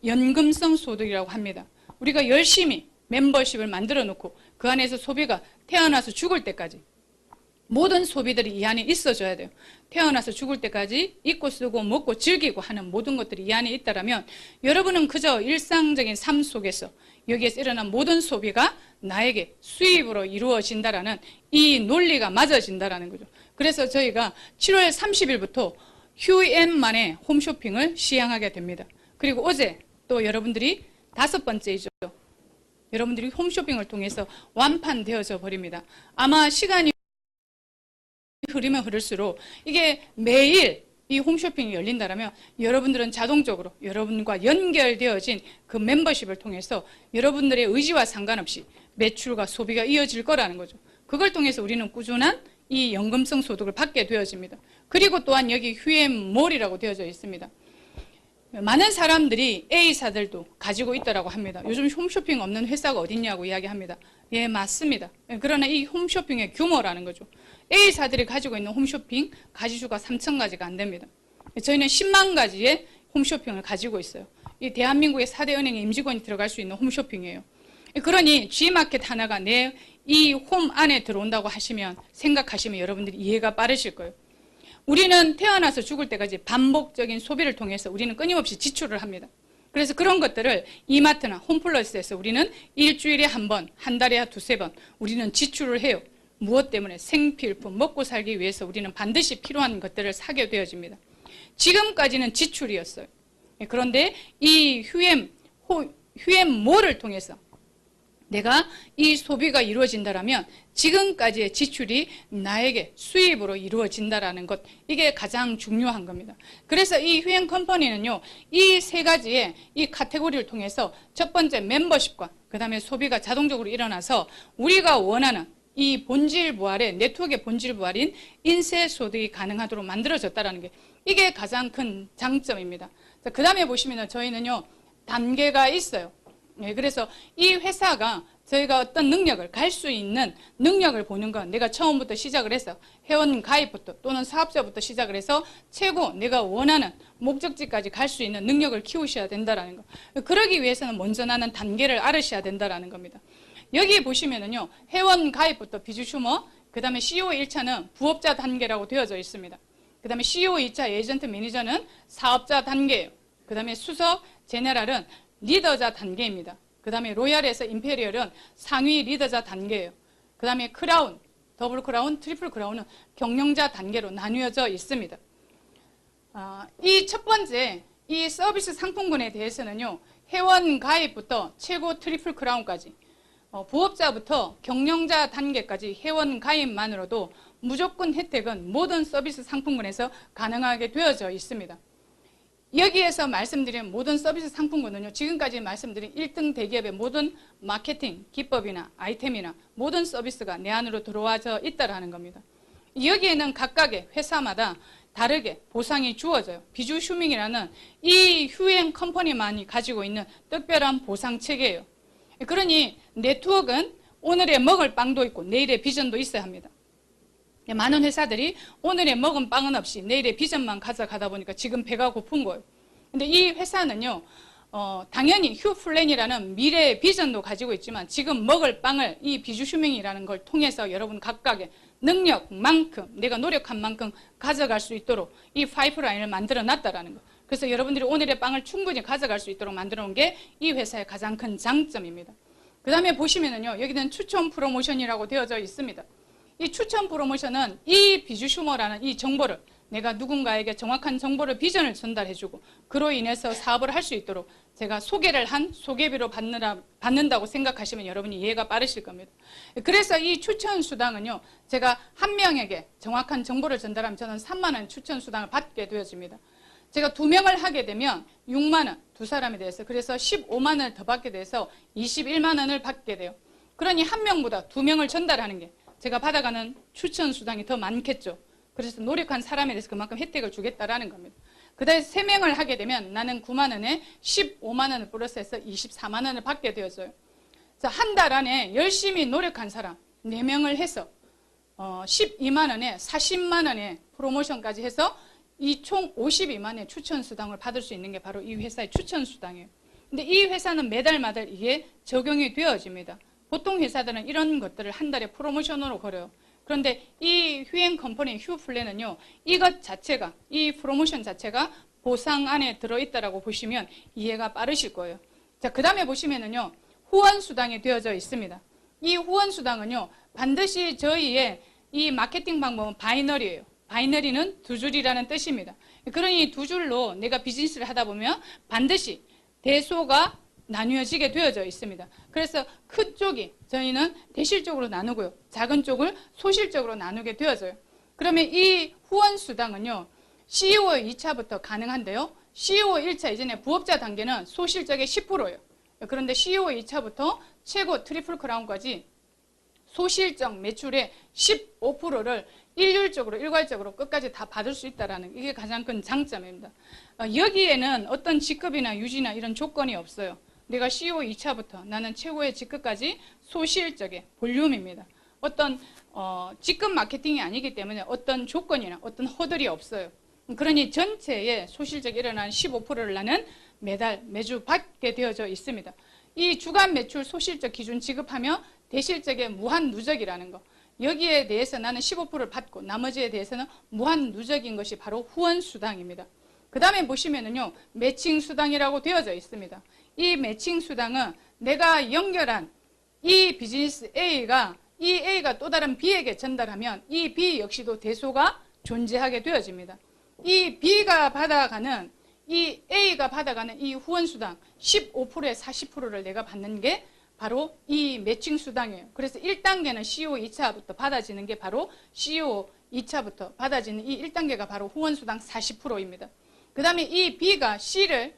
[SPEAKER 6] 연금성 소득이라고 합니다. 우리가 열심히 멤버십을 만들어 놓고 그 안에서 소비가 태어나서 죽을 때까지 모든 소비들이 이 안에 있어줘야 돼요. 태어나서 죽을 때까지 입고 쓰고 먹고 즐기고 하는 모든 것들이 이 안에 있다라면 여러분은 그저 일상적인 삶 속에서 여기에서 일어난 모든 소비가 나에게 수입으로 이루어진다라는 이 논리가 맞아진다라는 거죠. 그래서 저희가 7월 30일부터 휴엠만의 홈쇼핑을 시행하게 됩니다. 그리고 어제 또 여러분들이 5번째이죠. 여러분들이 홈쇼핑을 통해서 완판되어져 버립니다. 아마 시간이 흐르면 흐를수록 이게 매일 이 홈쇼핑이 열린다면 여러분들은 자동적으로 여러분과 연결되어진 그 멤버십을 통해서 여러분들의 의지와 상관없이 매출과 소비가 이어질 거라는 거죠. 그걸 통해서 우리는 꾸준한 이 연금성 소득을 받게 되어집니다. 그리고 또한 여기 휴엠몰이라고 되어져 있습니다. 많은 사람들이 A사들도 가지고 있다고 합니다. 요즘 홈쇼핑 없는 회사가 어딨냐고 이야기합니다. 예, 맞습니다. 그러나 이 홈쇼핑의 규모라는 거죠. A사들이 가지고 있는 홈쇼핑 가지수가 3,000가지가 안 됩니다. 저희는 10만 가지의 홈쇼핑을 가지고 있어요. 이 대한민국의 4대 은행의 임직원이 들어갈 수 있는 홈쇼핑이에요. 그러니 G마켓 하나가 내 이 홈 안에 들어온다고 하시면 생각하시면 여러분들이 이해가 빠르실 거예요. 우리는 태어나서 죽을 때까지 반복적인 소비를 통해서 우리는 끊임없이 지출을 합니다. 그래서 그런 것들을 이마트나 홈플러스에서 우리는 일주일에 한 번, 한 달에 두세 번 우리는 지출을 해요. 무엇 때문에? 생필품, 먹고 살기 위해서 우리는 반드시 필요한 것들을 사게 되어집니다. 지금까지는 지출이었어요. 그런데 이 휴엠몰을 통해서 내가 이 소비가 이루어진다라면 지금까지의 지출이 나에게 수입으로 이루어진다라는 것, 이게 가장 중요한 겁니다. 그래서 이 휴엠 컴퍼니는요, 이 세 가지의 이 카테고리를 통해서 첫 번째 멤버십과 그 다음에 소비가 자동적으로 일어나서 우리가 원하는 이 본질 부활의 네트워크의 본질 부활인 인쇄 소득이 가능하도록 만들어졌다는 게 이게 가장 큰 장점입니다. 그 다음에 보시면 저희는요, 단계가 있어요. 네, 그래서 이 회사가 저희가 어떤 능력을 갈 수 있는 능력을 보는 건 내가 처음부터 시작을 해서 회원 가입부터 또는 사업자부터 시작을 해서 최고 내가 원하는 목적지까지 갈 수 있는 능력을 키우셔야 된다는 거. 그러기 위해서는 먼저 나는 단계를 알으셔야 된다는 겁니다. 여기 보시면은요, 회원 가입부터 비주슈머, 그 다음에 CEO 1차는 부업자 단계라고 되어져 있습니다. 그 다음에 CEO 2차 에이전트 매니저는 사업자 단계예요. 그 다음에 수석 제네랄은 리더자 단계입니다. 그 다음에 로얄에서 임페리얼은 상위 리더자 단계예요. 그 다음에 크라운, 더블 크라운, 트리플 크라운은 경영자 단계로 나뉘어져 있습니다. 이 첫 번째, 이 서비스 상품군에 대해서는요, 회원 가입부터 최고 트리플 크라운까지, 부업자부터 경영자 단계까지 회원 가입만으로도 무조건 혜택은 모든 서비스 상품군에서 가능하게 되어져 있습니다. 여기에서 말씀드린 모든 서비스 상품군은요, 지금까지 말씀드린 1등 대기업의 모든 마케팅, 기법이나 아이템이나 모든 서비스가 내 안으로 들어와져 있다라는 겁니다. 여기에는 각각의 회사마다 다르게 보상이 주어져요. 비주 휴밍이라는 이 휴행 컴퍼니만이 가지고 있는 특별한 보상 체계예요. 그러니 네트워크는 오늘의 먹을 빵도 있고 내일의 비전도 있어야 합니다. 많은 회사들이 오늘의 먹은 빵은 없이 내일의 비전만 가져가다 보니까 지금 배가 고픈 거예요. 근데 이 회사는요, 당연히 휴플랜이라는 미래의 비전도 가지고 있지만 지금 먹을 빵을 이 비주휴밍이라는 걸 통해서 여러분 각각의 능력만큼, 내가 노력한 만큼 가져갈 수 있도록 이 파이프라인을 만들어 놨다라는 거. 그래서 여러분들이 오늘의 빵을 충분히 가져갈 수 있도록 만들어 놓은 게 이 회사의 가장 큰 장점입니다. 그 다음에 보시면은요, 여기는 추천 프로모션이라고 되어져 있습니다. 이 추천 프로모션은 이 비주슈머라는 이 정보를 내가 누군가에게 정확한 정보를 비전을 전달해주고 그로 인해서 사업을 할 수 있도록 제가 소개를 한 소개비로 받는다고 생각하시면 여러분이 이해가 빠르실 겁니다. 그래서 이 추천 수당은요, 제가 한 명에게 정확한 정보를 전달하면 저는 3만 원 추천 수당을 받게 되어집니다. 제가 2명을 하게 되면 6만 원, 2사람에 대해서 그래서 15만 원을 더 받게 돼서 21만 원을 받게 돼요. 그러니 한 명보다 2명을 전달하는 게 제가 받아가는 추천 수당이 더 많겠죠. 그래서 노력한 사람에 대해서 그만큼 혜택을 주겠다라는 겁니다. 그 다음에 3명을 하게 되면 나는 9만 원에 15만 원을 플러스해서 24만 원을 받게 되어져요. 한 달 안에 열심히 노력한 사람 4명을 해서 12만 원에 40만 원의 프로모션까지 해서 이 총 52만 원의 추천 수당을 받을 수 있는 게 바로 이 회사의 추천 수당이에요. 근데 이 회사는 매달마다 이게 적용이 되어집니다. 보통 회사들은 이런 것들을 한 달에 프로모션으로 걸어요. 그런데 이 휴행 컴퍼니 휴플랜은요, 이것 자체가, 이 프로모션 자체가 보상 안에 들어있다라고 보시면 이해가 빠르실 거예요. 자, 그 다음에 보시면은요, 후원 수당이 되어져 있습니다. 이 후원 수당은요, 반드시 저희의 이 마케팅 방법은 바이너리예요. 바이너리는 두 줄이라는 뜻입니다. 그러니 두 줄로 내가 비즈니스를 하다 보면 반드시 대소가 나뉘어지게 되어져 있습니다. 그래서 큰 쪽이 저희는 대실적으로 나누고요. 작은 쪽을 소실적으로 나누게 되어져요. 그러면 이 후원 수당은요, CEO 2차부터 가능한데요. CEO 1차 이전에 부업자 단계는 소실적의 10%예요. 그런데 CEO 2차부터 최고 트리플 크라운까지 소실적 매출의 15%를 일괄적으로 끝까지 다 받을 수 있다는 이게 가장 큰 장점입니다. 여기에는 어떤 직급이나 유지나 이런 조건이 없어요. 내가 CEO 2차부터 나는 최고의 직급까지 소실적의 볼륨입니다. 어떤 직급 마케팅이 아니기 때문에 어떤 조건이나 어떤 허들이 없어요. 그러니 전체의 소실적이 일어나는 15%를 나는 매주 받게 되어져 있습니다. 이 주간 매출 소실적 기준 지급하며 대실적의 무한 누적이라는 거. 여기에 대해서 나는 15%를 받고 나머지에 대해서는 무한 누적인 것이 바로 후원 수당입니다. 그 다음에 보시면은요, 매칭 수당이라고 되어져 있습니다. 이 매칭 수당은 내가 연결한 이 비즈니스 A가 또 다른 B에게 전달하면 이 B 역시도 대소가 존재하게 되어집니다. 이 B가 받아가는 이 A가 받아가는 이 후원 수당 15%에 40%를 내가 받는 게 바로 이 매칭 수당이에요. 그래서 1단계는 CEO 2차부터 받아지는 게 바로 CEO 2차부터 받아지는 이 1단계가 바로 후원 수당 40%입니다. 그 다음에 이 B가 C를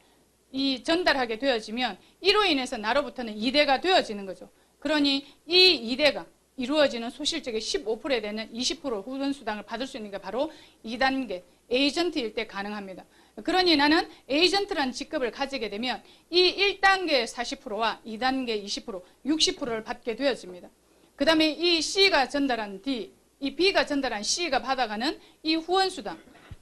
[SPEAKER 6] 전달하게 되어지면 이로 인해서 나로부터는 2대가 되어지는 거죠. 그러니 이 2대가 이루어지는 소실적의 15%에 되는 20% 후원 수당을 받을 수 있는 게 바로 2단계 에이전트일 때 가능합니다. 그러니 나는 에이전트라는 직급을 가지게 되면 이 1단계 40%와 2단계 20%, 60%를 받게 되어집니다. 그 다음에 이 C가 전달한 D, 이 B가 전달한 C가 받아가는 이 후원수당,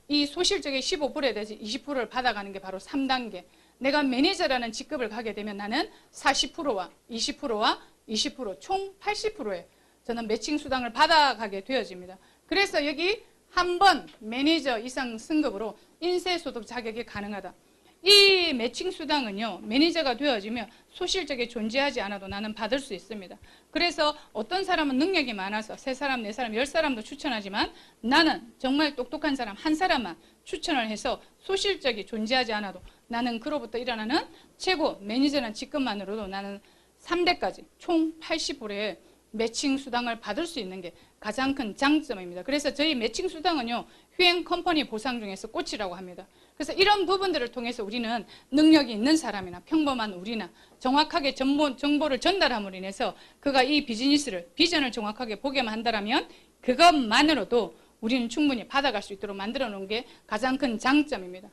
[SPEAKER 6] 이 소실적의 15%에 대해서 20%를 받아가는 게 바로 3단계. 내가 매니저라는 직급을 가게 되면 나는 40%와 20%와 20%, 총 80%의 저는 매칭 수당을 받아가게 되어집니다. 그래서 여기 한 번 매니저 이상 승급으로 인쇄소득 자격이 가능하다. 이 매칭 수당은요, 매니저가 되어지면 소실적에 존재하지 않아도 나는 받을 수 있습니다. 그래서 어떤 사람은 능력이 많아서 3사람, 4사람, 10사람도 추천하지만 나는 정말 똑똑한 사람 한 사람만 추천을 해서 소실적이 존재하지 않아도 나는 그로부터 일어나는 최고 매니저라는 직급만으로도 나는 3대까지 총 80%의 매칭 수당을 받을 수 있는 게 가장 큰 장점입니다. 그래서 저희 매칭 수당은요, 휴행 컴퍼니 보상 중에서 꽃이라고 합니다. 그래서 이런 부분들을 통해서 우리는 능력이 있는 사람이나 평범한 우리나 정확하게 정보를 전달함으로 인해서 그가 이 비즈니스를, 비전을 정확하게 보게만 한다면 그것만으로도 우리는 충분히 받아갈 수 있도록 만들어 놓은 게 가장 큰 장점입니다.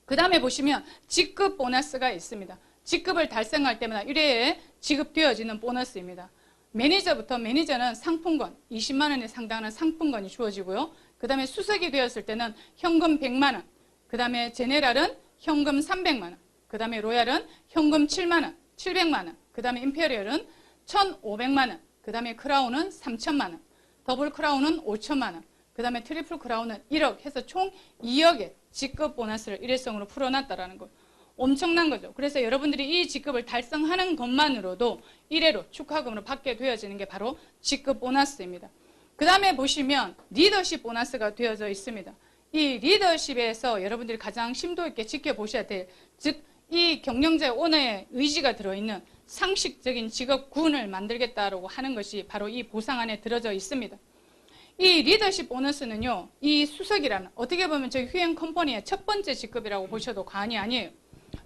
[SPEAKER 6] 그 다음에 보시면 직급 보너스가 있습니다. 직급을 달성할 때마다 1회에 지급되어지는 보너스입니다. 매니저는 상품권 20만 원에 상당하는 상품권이 주어지고요. 그 다음에 수석이 되었을 때는 현금 100만 원, 그 다음에 제네랄은 현금 300만 원, 그 다음에 로얄은 현금 7만 원, 700만 원, 그 다음에 임페리얼은 1,500만 원, 그 다음에 크라운은 3천만 원, 더블 크라운은 5천만 원, 그 다음에 트리플 크라운은 1억 해서 총 2억의 직급 보너스를 일회성으로 풀어놨다라는 거. 엄청난 거죠. 그래서 여러분들이 이 직급을 달성하는 것만으로도 1회로 축하금으로 받게 되어지는 게 바로 직급 보너스입니다. 그 다음에 보시면 리더십 보너스가 되어져 있습니다. 이 리더십에서 여러분들이 가장 심도 있게 지켜보셔야 될, 즉 이 경영자의 오너의 의지가 들어있는 상식적인 직업군을 만들겠다라고 하는 것이 바로 이 보상 안에 들어져 있습니다. 이 리더십 보너스는요, 이 수석이라는 어떻게 보면 저희 휴행 컴퍼니의 첫 번째 직급이라고 보셔도 과언이 아니에요.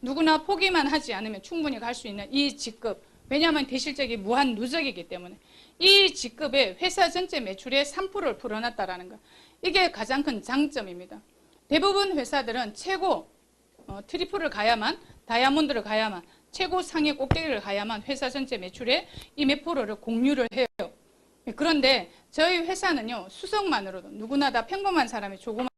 [SPEAKER 6] 누구나 포기만 하지 않으면 충분히 갈 수 있는 이 직급, 왜냐하면 대실적이 무한 누적이기 때문에 이 직급에 회사 전체 매출의 3%를 풀어놨다라는 것, 이게 가장 큰 장점입니다. 대부분 회사들은 최고 트리플을 가야만, 다이아몬드를 가야만, 최고 상위 꼭대기를 가야만 회사 전체 매출의 이 몇 프로를 공유를 해요. 그런데 저희 회사는요, 수석만으로도 누구나 다 평범한 사람이 조그만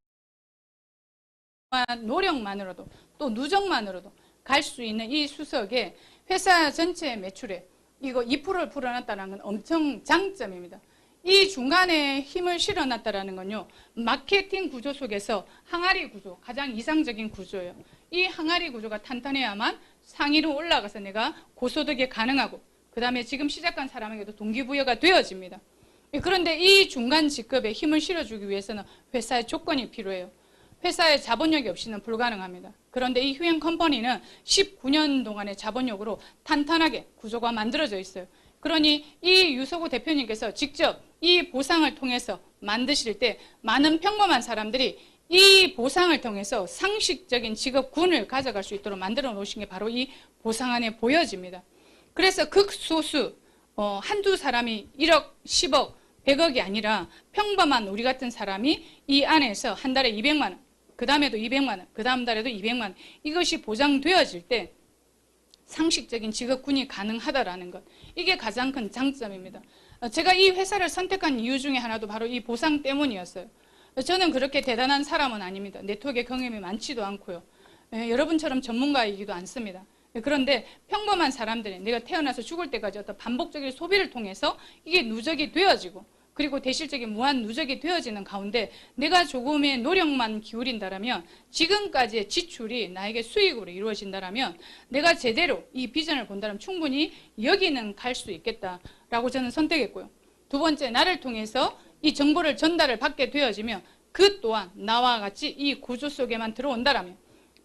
[SPEAKER 6] 노력만으로도 또 누적만으로도 갈 수 있는 이 수석에 회사 전체 매출에 이거 2%를 풀어놨다는 건 엄청 장점입니다. 이 중간에 힘을 실어놨다라는 건요, 마케팅 구조 속에서 항아리 구조, 가장 이상적인 구조예요. 이 항아리 구조가 탄탄해야만 상위로 올라가서 내가 고소득에 가능하고, 그 다음에 지금 시작한 사람에게도 동기부여가 되어집니다. 그런데 이 중간 직급에 힘을 실어주기 위해서는 회사의 조건이 필요해요. 회사의 자본력이 없이는 불가능합니다. 그런데 이 휴행 컴퍼니는 19년 동안의 자본력으로 탄탄하게 구조가 만들어져 있어요. 그러니 이 유서구 대표님께서 직접 이 보상을 통해서 만드실 때 많은 평범한 사람들이 이 보상을 통해서 상식적인 직업군을 가져갈 수 있도록 만들어 놓으신 게 바로 이 보상 안에 보여집니다. 그래서 극소수 한두 사람이 1억, 10억, 100억이 아니라 평범한 우리 같은 사람이 이 안에서 한 달에 200만 원, 그 다음에도 200만 원, 그 다음 달에도 200만 원, 이것이 보장되어질 때 상식적인 직업군이 가능하다라는 것, 이게 가장 큰 장점입니다. 제가 이 회사를 선택한 이유 중에 하나도 바로 이 보상 때문이었어요. 저는 그렇게 대단한 사람은 아닙니다. 네트워크의 경험이 많지도 않고요. 여러분처럼 전문가이기도 않습니다. 그런데 평범한 사람들이 내가 태어나서 죽을 때까지 어떤 반복적인 소비를 통해서 이게 누적이 되어지고, 그리고 대실적인 무한 누적이 되어지는 가운데 내가 조금의 노력만 기울인다라면, 지금까지의 지출이 나에게 수익으로 이루어진다라면, 내가 제대로 이 비전을 본다면 충분히 여기는 갈 수 있겠다라고 저는 선택했고요. 두 번째, 나를 통해서 이 정보를 전달을 받게 되어지면 그 또한 나와 같이 이 구조 속에만 들어온다라면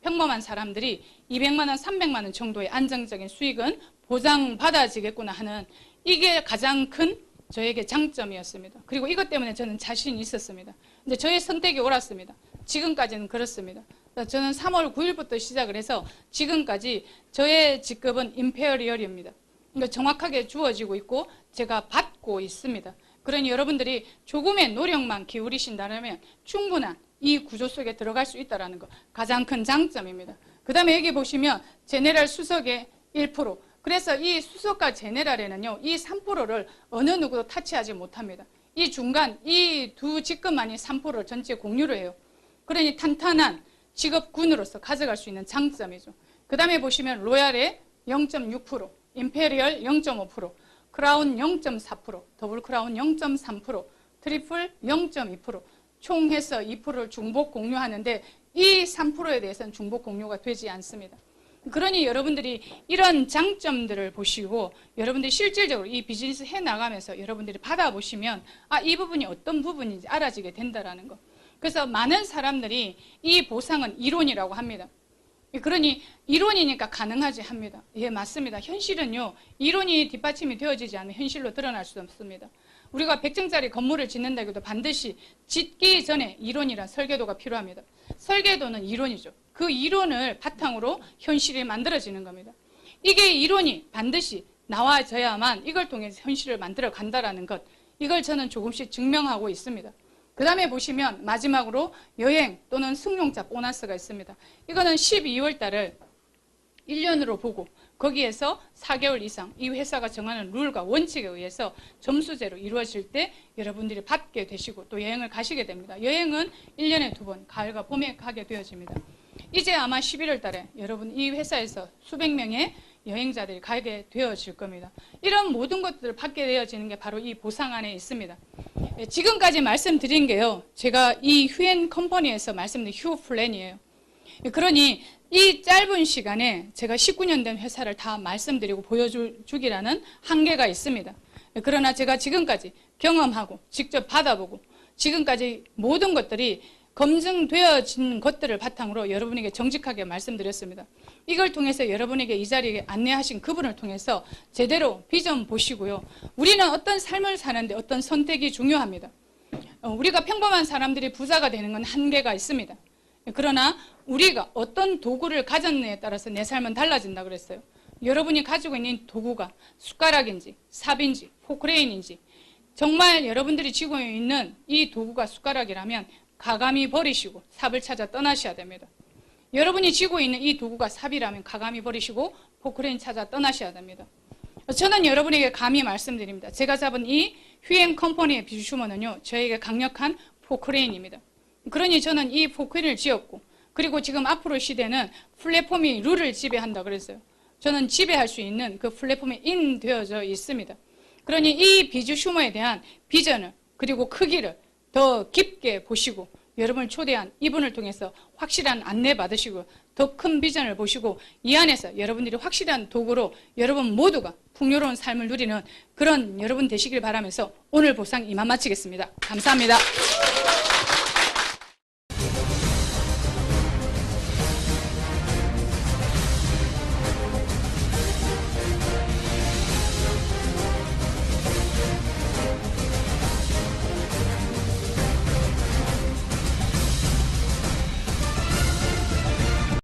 [SPEAKER 6] 평범한 사람들이 200만 원, 300만 원 정도의 안정적인 수익은 보장받아지겠구나 하는, 이게 가장 큰 저에게 장점이었습니다. 그리고 이것 때문에 저는 자신이 있었습니다. 근데 저의 선택이 옳았습니다. 지금까지는 그렇습니다. 저는 3월 9일부터 시작을 해서 지금까지 저의 직급은 임페리얼입니다. 그러니까 정확하게 주어지고 있고 제가 받고 있습니다. 그러니 여러분들이 조금의 노력만 기울이신다면 충분한 이 구조 속에 들어갈 수 있다는 것, 가장 큰 장점입니다. 그 다음에 여기 보시면 제네럴 수석의 1%, 그래서 이 수석과 제네랄에는요, 이 3%를 어느 누구도 타치하지 못합니다. 이 중간, 이 두 직급만이 3%를 전체 공유를 해요. 그러니 탄탄한 직업군으로서 가져갈 수 있는 장점이죠. 그 다음에 보시면 로얄의 0.6%, 임페리얼 0.5%, 크라운 0.4%, 더블 크라운 0.3%, 트리플 0.2%, 총 해서 2%를 중복 공유하는데 이 3%에 대해서는 중복 공유가 되지 않습니다. 그러니 여러분들이 이런 장점들을 보시고 여러분들이 실질적으로 이 비즈니스 해나가면서 여러분들이 받아보시면 이 부분이 어떤 부분인지 알아지게 된다는 거. 그래서 많은 사람들이 이 보상은 이론이라고 합니다. 그러니 이론이니까 가능하지 합니다. 예, 맞습니다. 현실은요, 이론이 뒷받침이 되어지지 않으면 현실로 드러날 수 없습니다. 우리가 100층짜리 건물을 짓는다 해도 반드시 짓기 전에 이론이란 설계도가 필요합니다. 설계도는 이론이죠. 그 이론을 바탕으로 현실이 만들어지는 겁니다. 이게 이론이 반드시 나와져야만 이걸 통해서 현실을 만들어 간다라는 것, 이걸 저는 조금씩 증명하고 있습니다. 그 다음에 보시면 마지막으로 여행 또는 승용차 보너스가 있습니다. 이거는 12월 달을 1년으로 보고 거기에서 4개월 이상 이 회사가 정하는 룰과 원칙에 의해서 점수제로 이루어질 때 여러분들이 받게 되시고 또 여행을 가시게 됩니다. 여행은 1년에 2번, 가을과 봄에 가게 되어집니다. 이제 아마 11월 달에 여러분 이 회사에서 수백 명의 여행자들이 가게 되어질 겁니다. 이런 모든 것들을 받게 되어지는 게 바로 이 보상 안에 있습니다. 지금까지 말씀드린 게요, 제가 이 휴엔 컴퍼니에서 말씀드린 휴 플랜이에요. 그러니 이 짧은 시간에 제가 19년 된 회사를 다 말씀드리고 보여주기라는 한계가 있습니다. 그러나 제가 지금까지 경험하고 직접 받아보고 지금까지 모든 것들이 검증되어진 것들을 바탕으로 여러분에게 정직하게 말씀드렸습니다. 이걸 통해서 여러분에게 이 자리에 안내하신 그분을 통해서 제대로 비전 보시고요. 우리는 어떤 삶을 사는데 어떤 선택이 중요합니다. 우리가 평범한 사람들이 부자가 되는 건 한계가 있습니다. 그러나 우리가 어떤 도구를 가졌느냐에 따라서 내 삶은 달라진다 그랬어요. 여러분이 가지고 있는 도구가 숟가락인지 삽인지 포크레인인지, 정말 여러분들이 쥐고 있는 이 도구가 숟가락이라면 가감히 버리시고 삽을 찾아 떠나셔야 됩니다. 여러분이 쥐고 있는 이 도구가 삽이라면 가감히 버리시고 포크레인 찾아 떠나셔야 됩니다. 저는 여러분에게 감히 말씀드립니다. 제가 잡은 이 휴엔 컴퍼니의 비주머는요, 저에게 강력한 포크레인입니다. 그러니 저는 이 포크레인을 쥐었고, 그리고 지금 앞으로 시대는 플랫폼이 룰을 지배한다 그랬어요. 저는 지배할 수 있는 그 플랫폼에 인되어져 있습니다. 그러니 이 비주 휴머에 대한 비전을 그리고 크기를 더 깊게 보시고 여러분을 초대한 이분을 통해서 확실한 안내 받으시고 더 큰 비전을 보시고 이 안에서 여러분들이 확실한 도구로 여러분 모두가 풍요로운 삶을 누리는 그런 여러분 되시길 바라면서 오늘 보상 이만 마치겠습니다. 감사합니다.